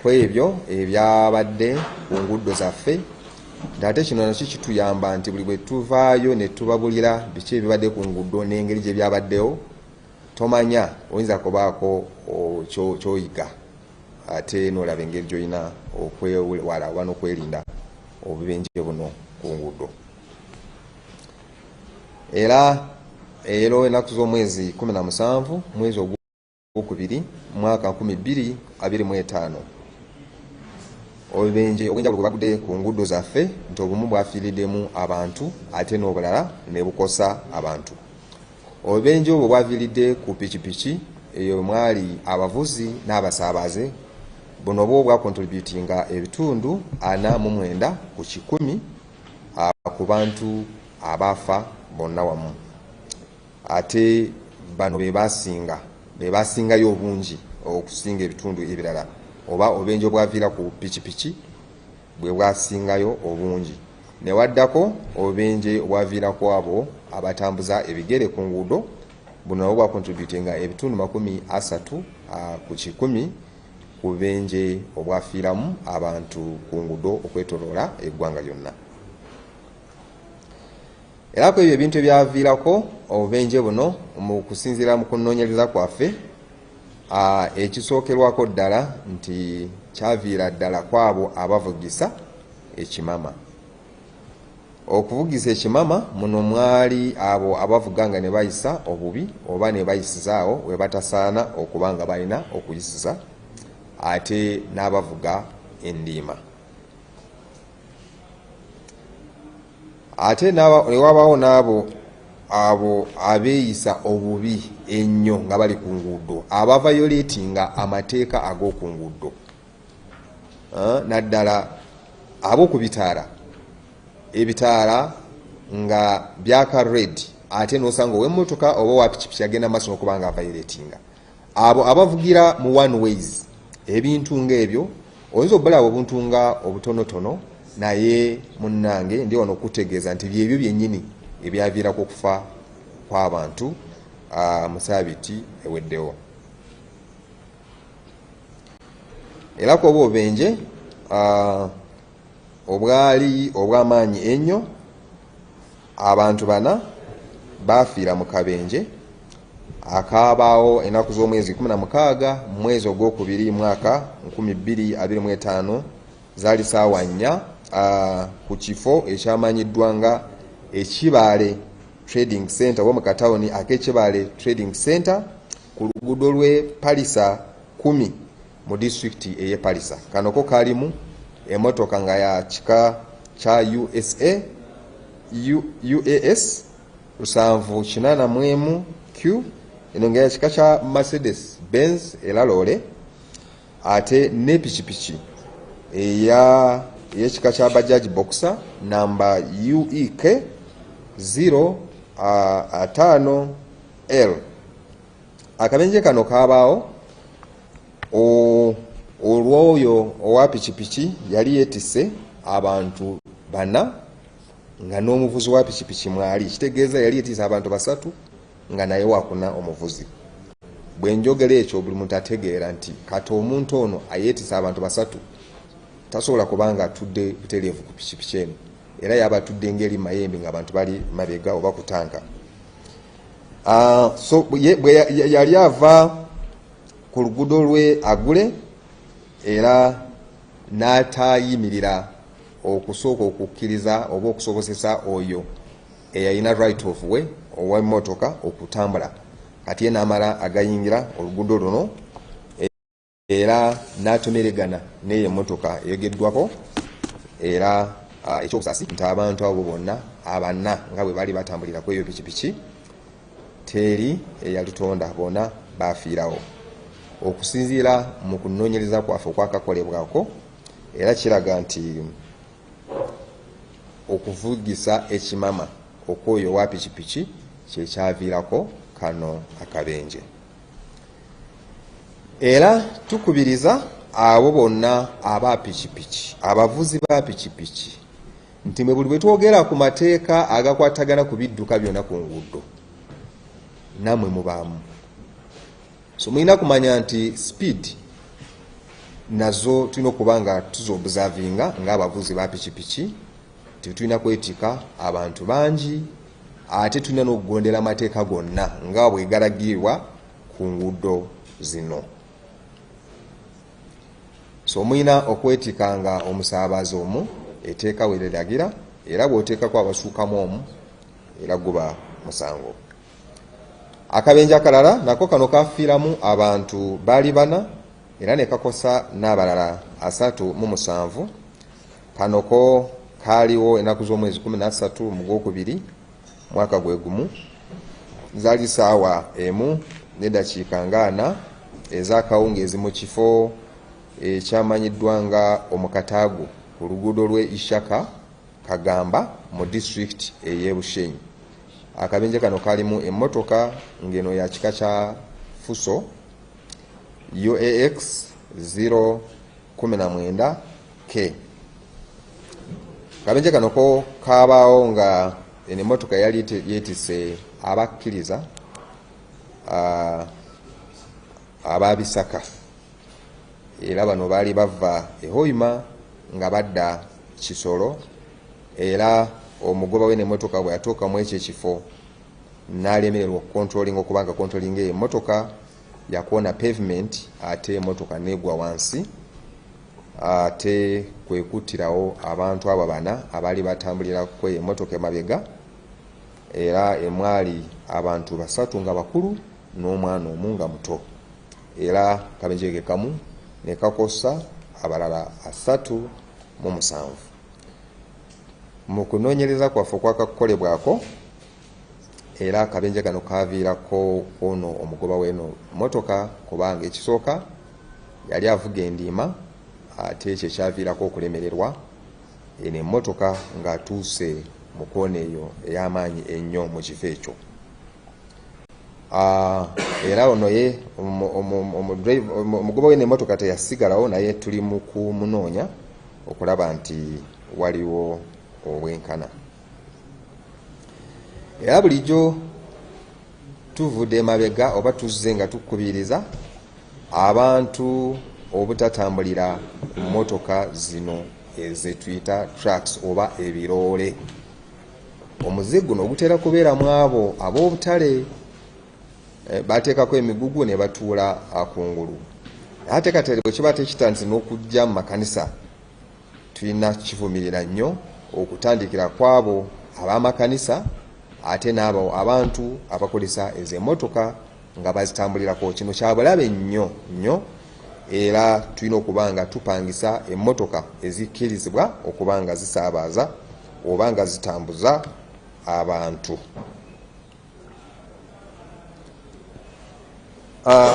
S4: kwebyo ebyabadde ku nguudo zaffe. Ate kino nakyo kituyamba nti buli bwe tuvaayo ne tubabulira biki ebibadde ku nguudo n'engeri gye byabaddewo, tomanya oyinza kubaako kyoyiga ate n'olaba engeri gy'olina okwewala oba n'okwerinda obubenje buno ku nguudo. Era ennaku z'omwezi 17 mwezi ogwokubiri mwaka 2025 obubenje obw'enjawulo bwe bagudde ku nguudo zaffe nti obumu bwafiiriddemu abantu ate n'obulala ne bukosa abantu. Obubenje obwo bwaviiridde ku pikipiki eyo mwali abavuzi n'abasaabaze. Buno bwo bwakontributinga ebitundu 49 ku 100 ku bantu abaafa bonna wamu. Ate bano be basingayo obungi okusinga ebitundu ebirala, oba obubenje obwaviira ku pikipiki bwe bwasingayo obungi. Newaddako obubenje obwaviirako abo abatambuza ebigere ku nguudo, buno nabwo bwakontributinga ebitundu 30 ku 100 ku bubenje obwafiiramu abantu ku nguudo okwetoloola eggwanga lyonna. Era ku ebyo ebintu ebyaviirako obubenje buno mu kusinziira mu kunoonyereza kwaffe, ekisookerwako ddala nti kyaviira ddala kwabo abavugisa ekimama. Okuvugisa ekimama muno mwali abo abavuga nga ne bayisa obubi oba ne bayisizaawo we batasaana okuba nga balina okuyisiza, ate n'abavuga endiima. Ate newabaawo n'abo abeeyisa obubi ennyo nga bali ku nguudo, abavayoleetinga amateeka ag'oku nguudo, naddala ab'oku bitaala, ebitaala nga byaka red ate n'osanga ow'emmotoka oba wa pikipiki agenda maaso n'okuba nga avayoleetinga. Abo abavugira mu one ways, ebintu ng'ebyo oyinza obbalaba obuntu nga obutonotono, naye munnange ndi wano okutegeeza nti byebyo byennyini ebyaviirako okufa kw'abantu mu Ssabbiiti eweddewo. Era ku obubenje obwali obw'amaanyi ennyo, abantu 4 baafiira mu kabenje akaabaawo ennaku z'omwezi 16 mwezi ogwokubiri mwaka 2025 zaali ssaawa 4 ku kifo ekyamanyiddwa nga Ekibaale Trading Center oba mu katawuni ak'Ekibaale Trading Center ku luguudo lw'e Palisa 10 mu disitulikiti ey'e Palisa. Kano ko kaalimu emmotoka nga ya kika kya UAS 784Q, eno nga ya kika kya Mercedes Benz Elalole, ate ne pikipiki ey'ekika kya Bajaj Boxer namba UEK 055L. Akabenje kano kaabaawo olw'oyo owa pikipiki yali yeetisse abantu 4 nga n'omuvuzi wa pikipiki mwali, kitegeeza yali yeetisse abantu 3 nga naye wakuna omuvuzi. Bwe njogera ekyo buli muntu ategeera nti kati omuntu ono ayeetisse abantu 3 tasobola kubanga atudde butereevu ku pikipiki eno, era yaba atudde ngeri mayembe nga abantu bali mabega oba ku tanka. So bwe yali ava ku luguudo lwe Agule, era n'atayimirira okusooka okukkiriza oba okusobozesa oyo eyalina right of way ow'emmotoka okutambula. Kati ye n'amala agayingira oluguudo luno, era n'atomeregana n'eyo emmotoka eyogeddwako, era ekyokusasi nti abantu abo bonna 4 nga bwe bali batambulira ku eyo pikipiki teri eyalutonda, bonna baafiirawo. Okusinziira mu kunoonyereza kwaffe okwakakolebwako, era kiraga nti okuvugisa ekimama okwoyo wa pikipiki kyekyaviirako kano akabenje. Era tukubiriza abo bonna aba pikipiki, abavuzi ba pikipiki nti mwe buli bwe twogera ku mateeka agakwatagana ku bidduka byonna ku nguudo namwe mubaamu. So mulina kumanya nti speed nazo tulina okuba nga tuzobuzavinga ng'abavuzi ba pikipiki, tetulina kwetika abantu bangi, ate tulina n'okugondera amateeka gonna nga bwe galagirwa ku nguudo zino. So mulina okwetikanga omusaabazi omu eteeka we liragira, era bw'oteekako abasuukamu omu era guba musango. Akabenje akalala nako kano kafiiramu abantu baali 4 era ne kakosa n'abalala 37. Kano ko kaaliwo ennaku z'omwezi 13 mu Gwokubiri mwaka gwe gumu, zaali ssaawa 1:40 ez'akawungeezi mu kifo ekyamanyiddwa nga Omukataagu ku luguudo lw'e Ishaka Kagamba mu district ey'e Bushenyi. Akabenje kano kalimu emmotoka ngeno ya kika kya Fuso UAX 019K. Akabenje kano ko kabaawo nga emmotoka yali yeetisse abakkiriza ababisaka, era bano baali bava e Hoima nga badda Kisoro, era omugoba we n'emmotoka bwe yatuuka mu ekyo ekifo n'alemererwa okukontrolinga okubanga kontrolinga emmotoka yakoona pavement, ate emmotoka negwa wansi, ate kwe kuttirawo abantu abo 4 abaali batambulira ku emmotoka emabega, era emwali abantu 3 nga bakulu n'omwana omu nga muto, era kabenje ke kamu ne kakosa abalala 37. Mu kunoonyereza kwaffe okwakakolebwako, era akabenje kano kaviirako ono omugoba w'eno motoka, kubanga ekisooka yali avuga endiima, ate ekyo kyaviirako okulemererwa eno emmotoka ng'atuuse mu koona eyo ey'amaanyi ennyo mu kifo ekyo. Era ono ye omugoba w'eno emmotoka teyasigalawo, naye tuli mu kumunoonya okulaba nti waliwo obwenkana. Era bulijjo tuvudde emabega oba tuzze nga tukubiriza abantu obutatambulira ku mmotoka zino ezetuyita trucks oba ebiroole. Omuzigo guno gutera kubeera mu abo ab'obutale bateekako emigugu ne batuula kungulu. Ate kati bwe kiba tekitandise n'okujja mu makanisa, tulina kivumirira nnyo okutandikira kwabo ab'amakanisa ate n'abo abantu abakolesa ezo emmotoka nga bazitambulirako. Kino kya bulabe nnyo nnyo, era tulina okuba nga tupangisa emmotoka ezikkirizibwa okuba nga zisaabaza oba nga zitambuza abantu.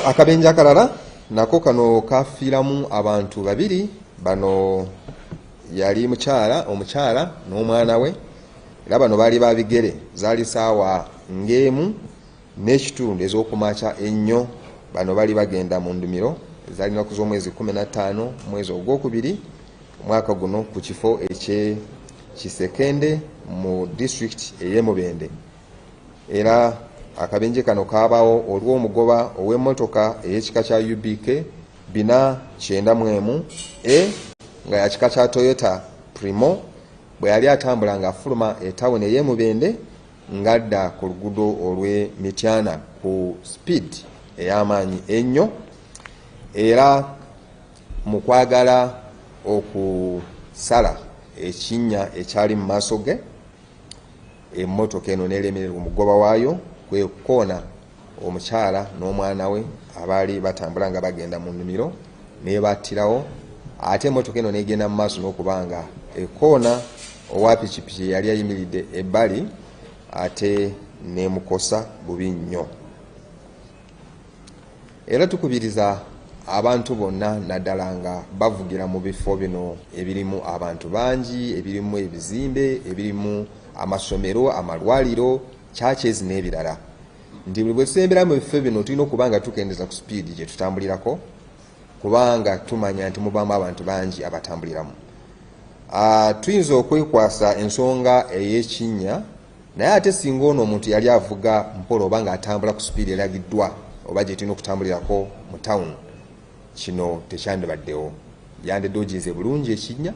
S4: Akabenje akalala nako kano kafiiramu abantu 2. Bano yali omukyala n'omwana we, era bano baali babigere, zaali ssaawa 1:30 ez'okumakya ennyo. Bano baali bagenda mu ndimiro, zaali nnaku z'omwezi 15 mwezi Ogwokubiri omwaka guno ku kifo eky'e Kisekende mu district ey'e Mubende. Era akabenje kano kabaawo olw'omugoba ow'emmotoka ey'ekika kya UBK 491 nga ya kika kya Toyota Primo bwe yali atambula ng'afuluma etawuni ey'e Mubende ng'adda ku luguudo olw'e Mityana ku speed ey'amaanyi ennyo, era mu kwagala okusala ekinnya ekyali mu maaso ge, emmotoka eno n'elemererwa omugoba waayo kwe kukoona omukyala n'omwana we abaali batambula nga bagenda mu nnimiro n'ebattirawo. Ate emmotoka eno n'egenda mu maaso n'okubanga ekoona owa pikipiki yali ayimiridde ebbali, ate n'emukosa bubi nnyo. Era tukubiriza abantu bonna naddala nga bavugira mu bifo bino ebirimu abantu bangi, ebirimu ebizimbe, ebirimu amasomero, amalwaliro, churches n'ebirala, nti buli bwe tusembera mu bifo bino tulina okuba nga tukendeza ku speed gye tutambulirako, kubanga tumanya nti mubaamu abantu bangi abatambuliramu. tuyinza okwekwasa ensonga ey'ekinnya naye ate singa ono omuntu yali avuga mpola oba ng'atambula ku sipiidi eragiddwa oba gye tulina okutambulirako mu tawuni, kino tekyandibaddewo. Yandidde ogize bulungi ekinnya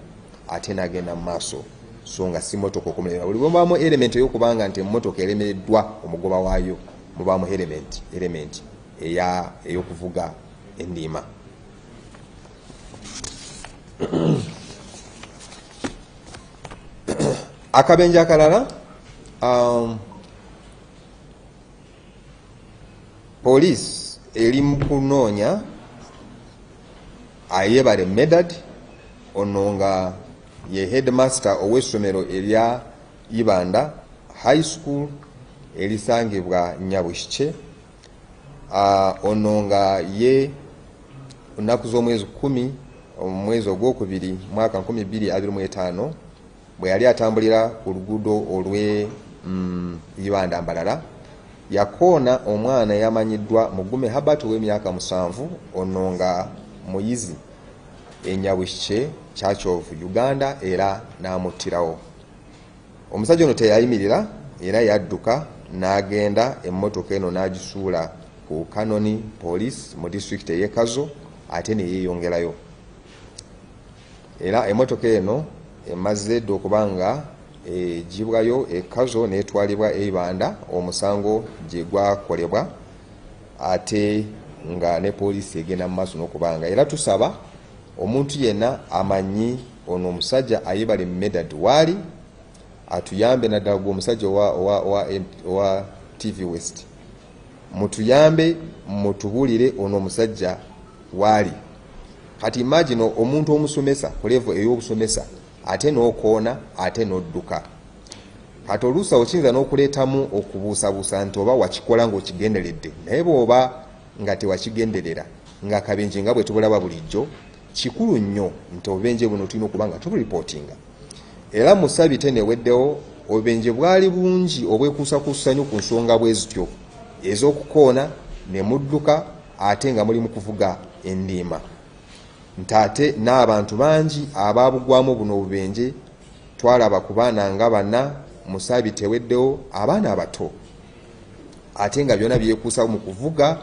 S4: ate n'agenda mu maaso, so nga si motoka okumulemera. Buli bwemubaamu element ey'okubanga nti emmotoka eremereddwa omugoba waayo, mubaamu element ey'okuvuga endiima. Akabenje akalala, poliisi eri mu kunoonya Ayebare Medad, ono nga ye headmaster ow'essomero erya Ibanda High School erisangibwa Nyabushike. Ono nga ye ennaku z'omwezi 10 omwezi ogwokubiri mwaka 2025 bwe yali atambulira ku luguudo olw'e Ibanda Mbalala yakoona omwana yamanyiddwa Mugume Herbert ow'emyaka 7, ono nga muyizi Nyabushike Church of Uganda, era n'amuttirawo. Omusajja ono teyayimirira era yadduka n'agenda emmotoka eno n'agisuula ku Kanoni Police mu district ey'e Kazo ate ne yeeyongerayo. Era emmotoka eno emaze dde okuba nga egibwayo e Kazo n'etwalibwa e Ibanda omusango gye gwakolebwa, ate nga ne poliisi egenda mu maaso n'okubanga. Era tusaba omuntu yenna amanyi ono omusajja Ayebare Medad waali atuyambe naddala gwe omusajja owa TV West, mutuyambe mutubuulire ono omusajja waali. Kati imagine omuntu omusomesa ku level ey'obusomesa ate n'okoona ate n'odduka. Kati oluusi okiyinza n'okuleetamu okubuusabuusa nti oba wakikola ng'okigenderedde, naye bw'oba nga tewakigenderera nga akabenje nga bwe tubulaba bulijjo, kikulu nnyo nti obubenje buno tulina okuba nga tubulipootinga. Era mu ssabbiiti eno eweddewo obubenje bwali bungi obwekuusakuusanyo ku nsonga bwe zityo ez'okukoona ne mudduka ate nga muli mu kuvuga endiima. Ntate n'abantu bangi abaabugwamu buno obubenje twalaba ku baana nga 4 mu ssabbiiti eweddewo, abaana abato ate nga byonna byekuusa mu kuvuga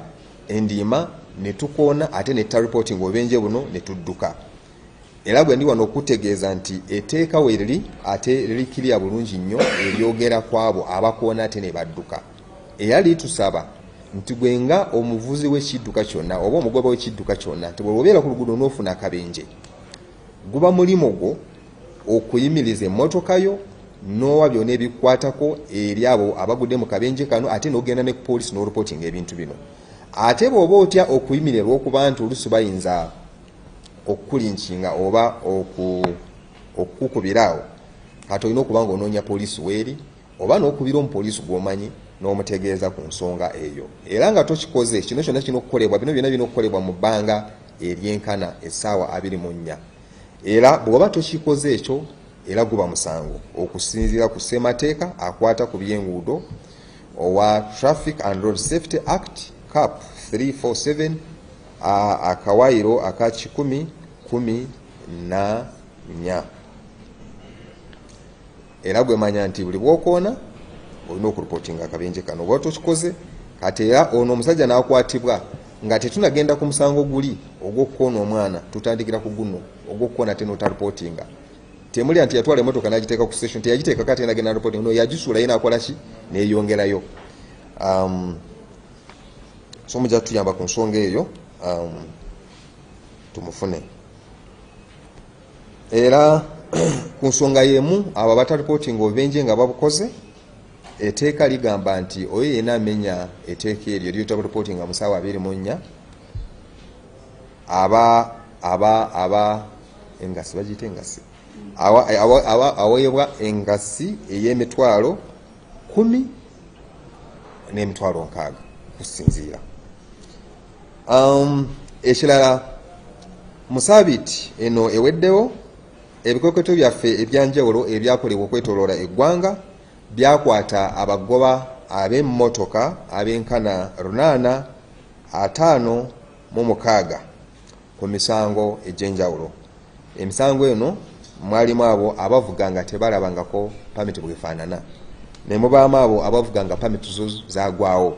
S4: endiima ne tukoona ate ne tutaripootinga obubenje buno ne tudduka. Era bwe ndi wano okutegeeza nti etteeka we liri ate lirikirya bulungi nnyo eryogera ku abo abakoona ate ne badduka. Era litusaba nti gwenga omuvuzi w'ekidduka kyonna oba omugoba w'ekidduka kyonna nti bw'obeera ku luguudo n'ofuna akabenje, guba mulimo gwo okuyimiriza emmotoka yo n'owa byonna ebikwatako eri abo abagudde mu kabenje kano, ate n'ogenda ne ku poliisi n'oripootinga ebintu bino. Ate bw'oba otya okuyimirira olw'okuba nti oluusi bayinza okukulinkinga oba okukukubiraawo, kati olina okuba nga onoonya poliisi weeri oba n'okubira omupoliisi gw'omanyi n'omutegeeza ku nsonga eyo. Era nga tokikoze, kino kyonna kirina okukolebwa, bino byonna birina okukolebwa mu bbanga eryenkana essaawa 24. Era bw'oba tokikoze ekyo, era guba musango okusinziira ku ssemateeka akwata ku by'enguudo owa Traffic and Road Safety Act CAP 347 akawaayiro aka 1014. Era gwe manya nti buli bw'okoona olina okuripootinga akabenje kano. Bw'oba tokikoze, kati era ono omusajja n'akwatibwa nga tetunagenda ku musango guli ogw'okukoona omwana, tutandikira ku guno ogw'okukoona ate n'otaripootinga. Temulya nti yatwala emmotoka n'agiteeka ku station, teyagiteekako ate n'agenda ripootinga, no yagisuula ye n'akola ki, n'eyongerayo. So mujja tuyamba ku nsonga eyo tumufune. Era ku nsonga y'emu abo abataripootinga obubenje nga babukoze, etteeka ligamba nti oyo yenna amenya etteeka eryo ery'otaripootinga mu ssaawa 24 aba engasi bagiyita engasi aweebwa engasi ey'emitwalo 10 n'emitwalo 6 kusinziira. Ekirala mu ssabbiiti eno eweddewo ebikokoto byaffe ebyanjawulo ebyakolebwa okwetooloola eggwanga byakwata abagoba ab'emmotoka abenkana 856 ku misango egy'enjawulo. Emisango eno mwalimu abo abavuga nga tebalabangako pamiti bwefaanana, ne mubaamu abo abavuga nga pamiti zo zaagwawo,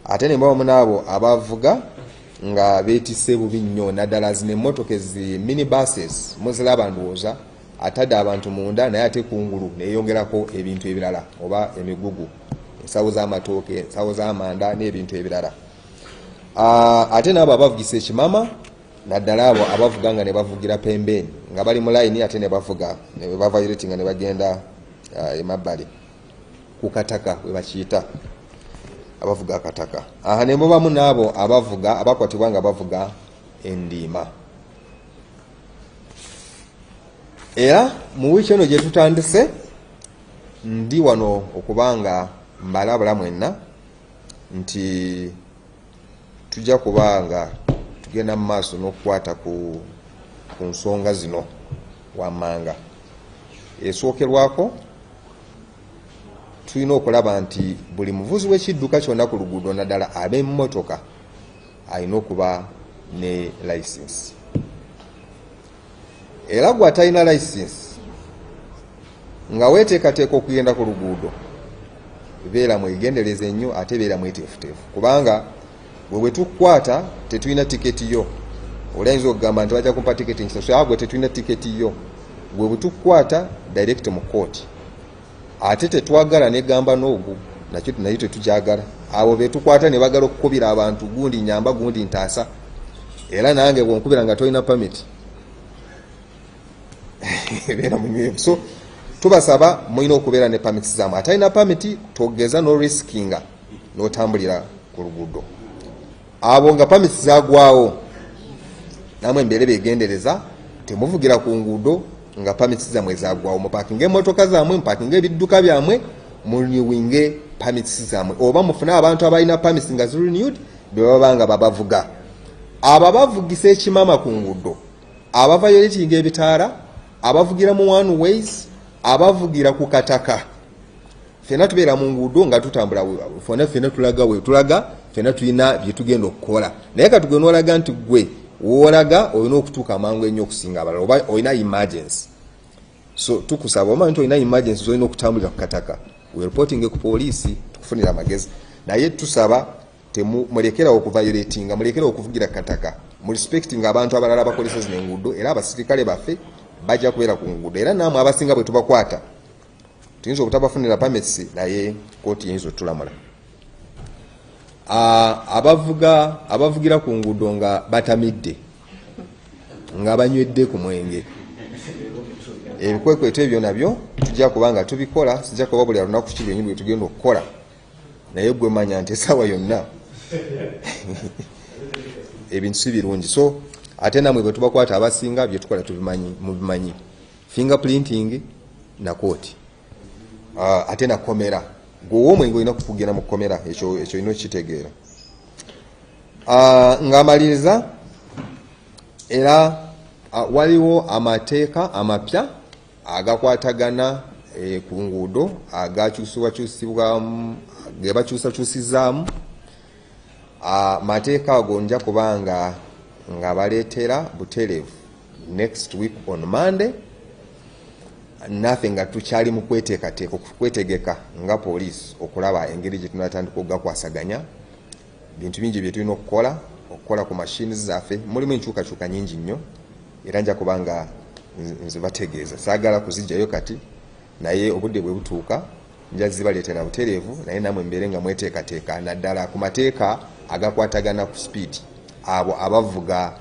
S4: ate ne mubaamu n'abo abavuga nga beetisse bubi nnyo, naddala zino emmotoka ezi minibuses muziraba ndowooza atadde abantu munda naye ate kungulu neeyongerako ebintu ebirala oba emigugu, ensawo z'amatooke, ensawo z'amanda n'ebintu ebirala. Ate n'abo abavugisa ekimama, naddala abo abavuga nga ne bavugira pembeni nga bali mu layini ate ne bavuga ne bavayoletinga ne bagenda emabbali ku kataka we bakiyita abavuga akataka. Ne mubamu n'abo abavuga abakwatibwa nga bavuga endiima. Era mu wiiki eno gye tutandise ndi wano okubanga mbalabula mwenna nti tujja kubanga tugenda mu maaso n'okukwata ku nsonga zino wammanga. Esookerwako tulina okulaba nti buli muvuzi w'ekidduka kyonna ku luguudo naddala ab'emmotoka alina okuba ne license. Era gwe atalina license nga weeteekateeka okugenda ku luguudo, beera mwegendereza ennyo ate beera mweteefuteefu, kubanga bwe tukukwata tetulina tiketi yo. Olayinza okugamba nti bajja kumpa tiketi nkisaso, gwe tetulina tiketi yo. Gwe bwe tukukwata direct mu kooti, ate tetwagala negamba n'ogu nakyo nayo tetukyagala. Abo be tukwata ne bagala okukubira abantu, gundi nyamba gundi ntaasa, era nange bwonkubira nga tolina pamiti beera munywevu. So tubasaba mulina okubeera ne pamiti zammwe. Atalina pamiti togeza no riskinga n'otambulira ku luguudo. Abo nga pamiti zaagwawo, namwe mbeere beegendereza, temuvugira ku nguudo nga pamiti zammwe zaagwawo. Mupakinge emmotoka zammwe, mupakinge ebidduka byammwe, murenewinge pamiti zammwe, oba mufune abantu abalina pamiti nga zirenewed be baba nga babavuga. Abo abavugisa ekimama ku nguudo, abavayoletinga ebitaala, abavugira mu one ways, abavugira ku kataka, ffenna tubeera mu nguudo nga tutambula, ffenna tulaga we tulaga, ffenna tulina bye tugenda okukola. Naye katugenda olaga nti gwe woolaga olina okutuuka amangu ennyo okusinga abalala, oba olina emergency. So tukusaba omanyi nti olina emergency olina okutambulira ku kataka, we reporting ku poliisi tukufunira amagezi. Naye tusaba mulekerawo okuvayoletinga, mulekerawo okuvugira kataka, mu respecting abantu abalala abakozesa zino enguudo, era abasirikale baffe bajja kubeera ku nguudo. Era naamwe abasinga bwe tubakwata tuyinza obutabafunira pamits, naye kooti yinza otulamula. Abavugira ku nguudo nga batamidde, nga banywedde ku mwenge, ebikwekweto ebyo nabyo tujja kubanga tubikola. Sijja kuba buli lunaku kiri ennyingi bwe tugenda okukola, naye gwe manya nti essaawa yonna ebintu si birungi. So ate namwe bwe tubakwata abasinga bye tukola mubimanyi, fingerprinting na kooti, ate na komera. Gwe omwenge olina kugenda mu komera, ekyo olina okitegeera. Ng'amaliriza, era waliwo amateeka amapya agakwatagana ku nguudo agakyusibwakyusibwamu, ge bakyusakyusizaamu. Mateeka ago nja kubanga nga baleetera butereevu next week on Monday, naffe nga tukyali mu kwetegeka nga poliisi okulaba engeri gye tunatandika okugakwasaganya. Bintu bingi bye tulina okukola ku machines zaffe, mulimu enkyukakyuka nyingi nnyo, era nja kubanga nzibategeeza. Saagala kuzijjayo kati, naye obudde bwe butuuka nja zibaleetera butereevu, naye namwe mbeere nga mweteekateeka, naddala ku mateeka agakwatagana ku speed. Abo abavuga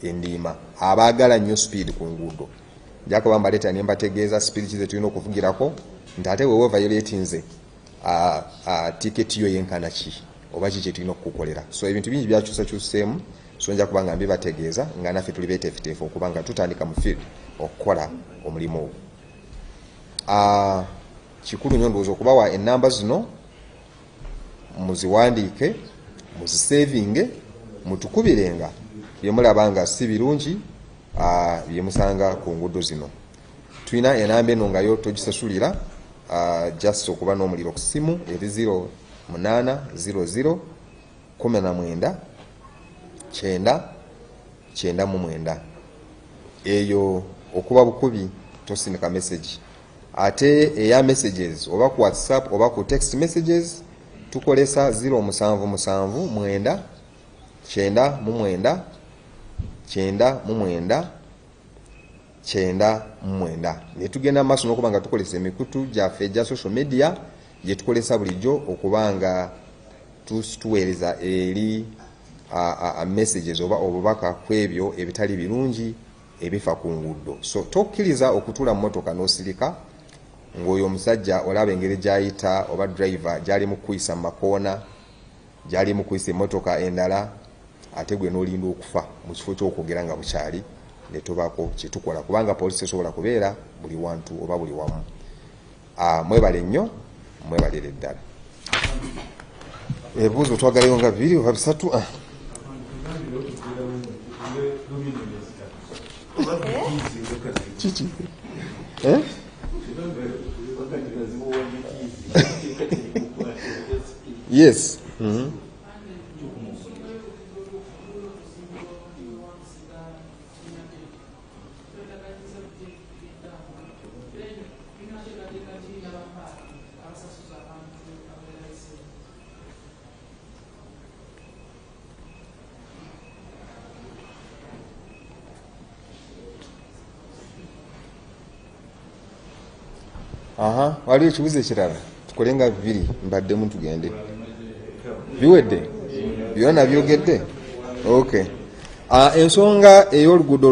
S4: endiima, abaagala nnyo speed ku nguudo, nja kuba mbaleeta ne mbategeeza speed kize tulina okuvugirako, nti ate wewe violatinze tiketi yo yenkana ki, oba ki kye tulina okukukolera. So ebintu bingi byakyusakyuseemu, so nja kuba nga mbibategeeza nga naffe tuli beeteefuteefu okuba nga tutandika mu field okukola omulimu ogwo. Kikulu nnyo ndowooza okubawa ennamba zino, muziwandiike, muzisevinge, mutukubirenga bye mulaba nga si birungi bye musanga ku nguudo zino. Tulina enamba eno nga yo togisasulira, just okuba n'omuliro ku ssimu, eri 0800 19 999. Eyo okuba bukubi tosindika message. Ate eya messages oba ku WhatsApp oba ku text messages tukolesa 077 9 9 netugenda maaso n'okubanga tukolesa emikutu gyaffe egya social media gye tukolesa bulijjo okubanga tuweereza eri messages oba obubaka ku ebyo ebitali birungi ebifa ku nguudo. So tokkiriza okutuula mu motoka n'osirika ng'oyo omusajja olaba engeri gy'ayita oba driver gy'ali mu kuyisa mu makoona, gy'ali mu kuyisa emmotoka endala, ate gwe n'olinda okufa mu kifo ky'okwogera nga bukyali ne tubaako kye tukola, kubanga poliisi esobola kubeera buli wantu oba buli wamu. Mwebale nnyo, mwebalire ddala. Ebibuuzo twagalayo nga 2 oba 3. Kiki? Yes. Waliwo ekibuuzo ekirala tukole nga 2 mbaddemu tugende. Biwedde? Byonna byogedde? Okay. Ensonga ey'oluguudo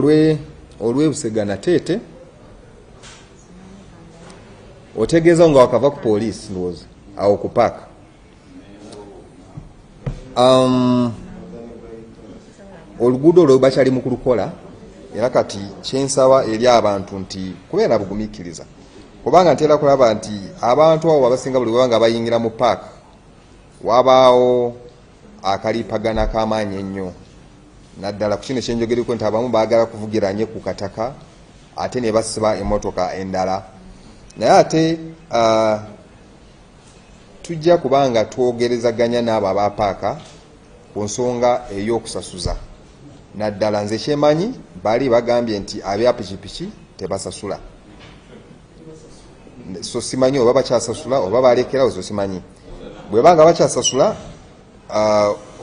S4: olw'Ebusega Teete otegeeza nga wakava ku poliisi ndowooza awo ku paaka. Oluguudo olwo bakyali mu kulukola era kati kyensaba eri abantu nti kubeera bugumiikiriza, kubanga ntera kulaba nti abantu abo abasinga buli wanga bayingira mu paaka wabaawo akalipagana k'amaanyi ennyo, naddala ku kino ekyenjogereko nti abamu baagala kuvugiranye ku kataka ate ne basiba emmotoka endala. Naye ate tujja kubanga twogerezaganya n'abo abapaaka ku nsonga ey'okusasuza. Naddala nze kyemanyi baali bagambye nti abya pikipiki tebasasula, so simanyi oba bakyasasula oba balekerawo, so simanyi. Bwe banga bakyasasula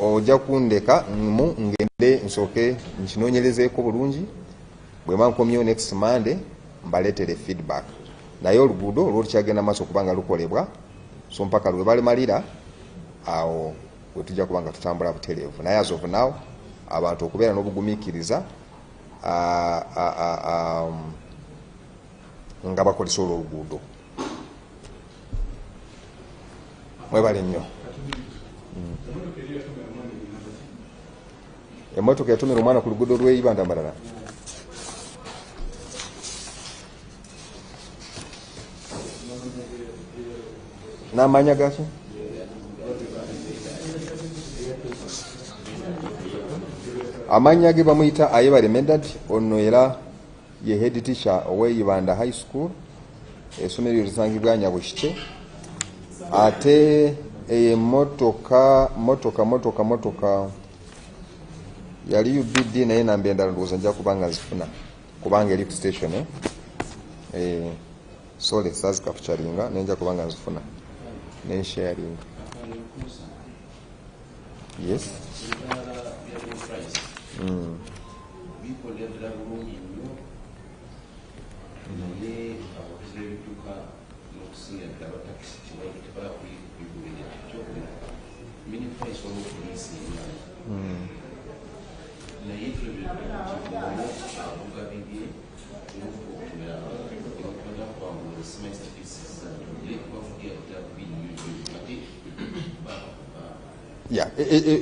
S4: ojja kundeka ngende nsooke nkinoonyerezeeko bulungi, bwe mankomyewo next Monday mbaleetere feedback. Naye oluguudo olwolukyagenda maaso kubanga lukolebwa, so mpaka lwe balimalira awo we tujja kubanga tutambula butereevu. Naye as of now abantu okubeera n'obugumiikiriza nga bakolesa olwo oluguudo. Mwebale nnyo. Emmotoka yatomera omwana ku luguudo lw'Eibanda Mbarara. N'amanya gaki? Amanya ge bamuyita Ayebare Medad, ono era ye head teacher ow'Eibanda High School, essomero erisangibwa Nyabushike. Ate motoka yali UBD naye namba endala ndowooza nja kubanga nzifuna kubanga eri ku station sole sazikafucaringa nenja kubanga nzifuna nensharinga. Yes.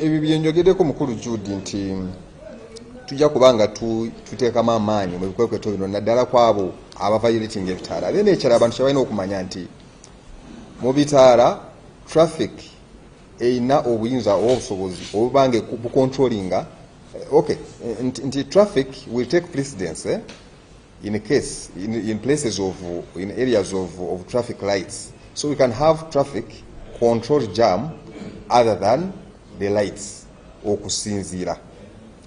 S4: Ebyo byenjogeddeko mukulu Judy nti tujja kubanga tuteekamu amaanyi mu bikwekweto bino naddala kwabo abavayoleting ebitaala. Ate n'ekirala abantu kye balina okumanya nti mu bitaala traffic eyina obuyinza oba obusobozi obubange bucontrollinga. Okay, nti traffic will take precedence in places in areas of traffic lights, so we can have traffic control jam other than the lights okusinziira.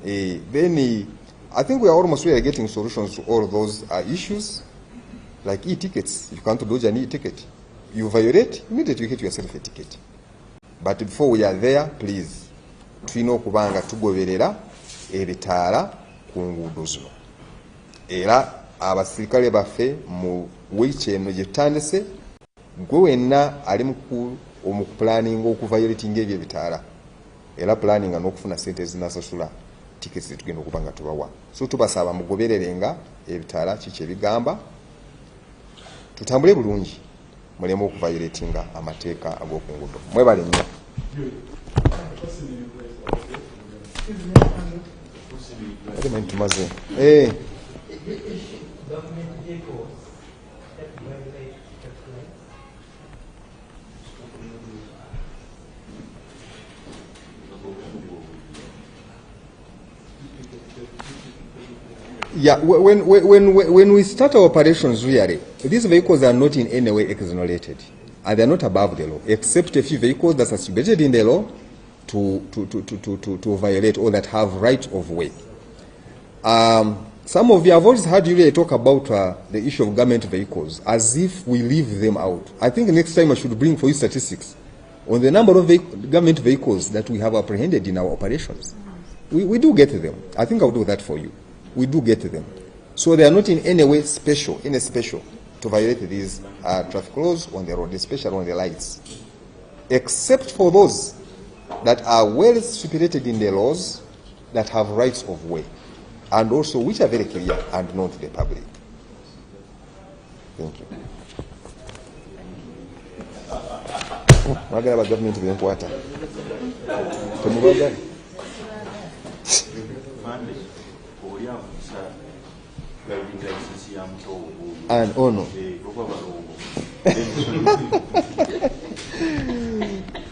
S4: Then I think we are almost really getting solutions to all of those issues, like e-tickets. If you can't lodge an e-ticket, you violate, immediately you get yourself a ticket. But before we are there, please, tulina okubanga tugoberera ebitaala ku nguudo zino. Era abasirikale baffe mu wiiki eno gye tutandise, gwe wenna ali mu planning okuviolatinga ebyo ebitaala. Era planning n'okufuna sente zinasasula tickets zetugenda okuba nga tubawa. So tubasaba mugobererenga ebitaala kiki ebigamba, tutambule bulungi, muleme okuviolatinga amateeka ag'oku nguudo. Mwebale nnyo. Yeah, when we start our operations really, these vehicles are not in any way exonerated, and they are not above the law, except a few vehicles that are stipulated in the law to violate or that have right of way. Some of you have always heard you really talk about the issue of government vehicles as if we leave them out. I think next time I should bring for you statistics on the number of government vehicles that we have apprehended in our operations. We do get them. I think I'll do that for you. We do get them. So they are not in any way special, to violate these traffic laws on the road, especially on the lights, except for those that are well stipulated in the laws that have rights of way, and also which are very clear and known to the public. Thank you. What about government being water? And oh no.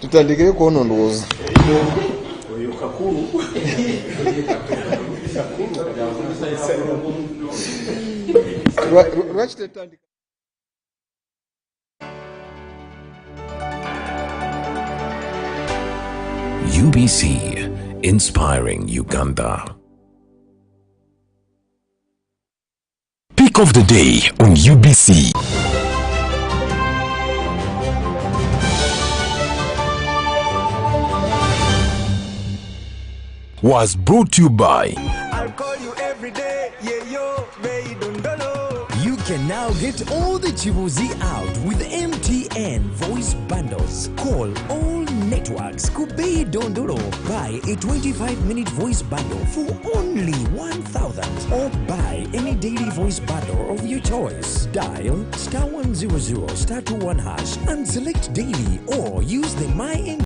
S4: Tutandikire ku ono ndowooza. Lwaki tetandika?
S5: UBC, inspiring Uganda. Pick of the day on UBC. Was brought to you by
S6: I'll call you every day, yeah yo,
S7: You can now get all the Chibuzi out with MTN voice bundles. Call all networks, Kubei Dondoro. Buy a 25-minute voice bundle for only 1,000 or buy any daily voice bundle of your choice. Dial *100 *21# and select daily or use the My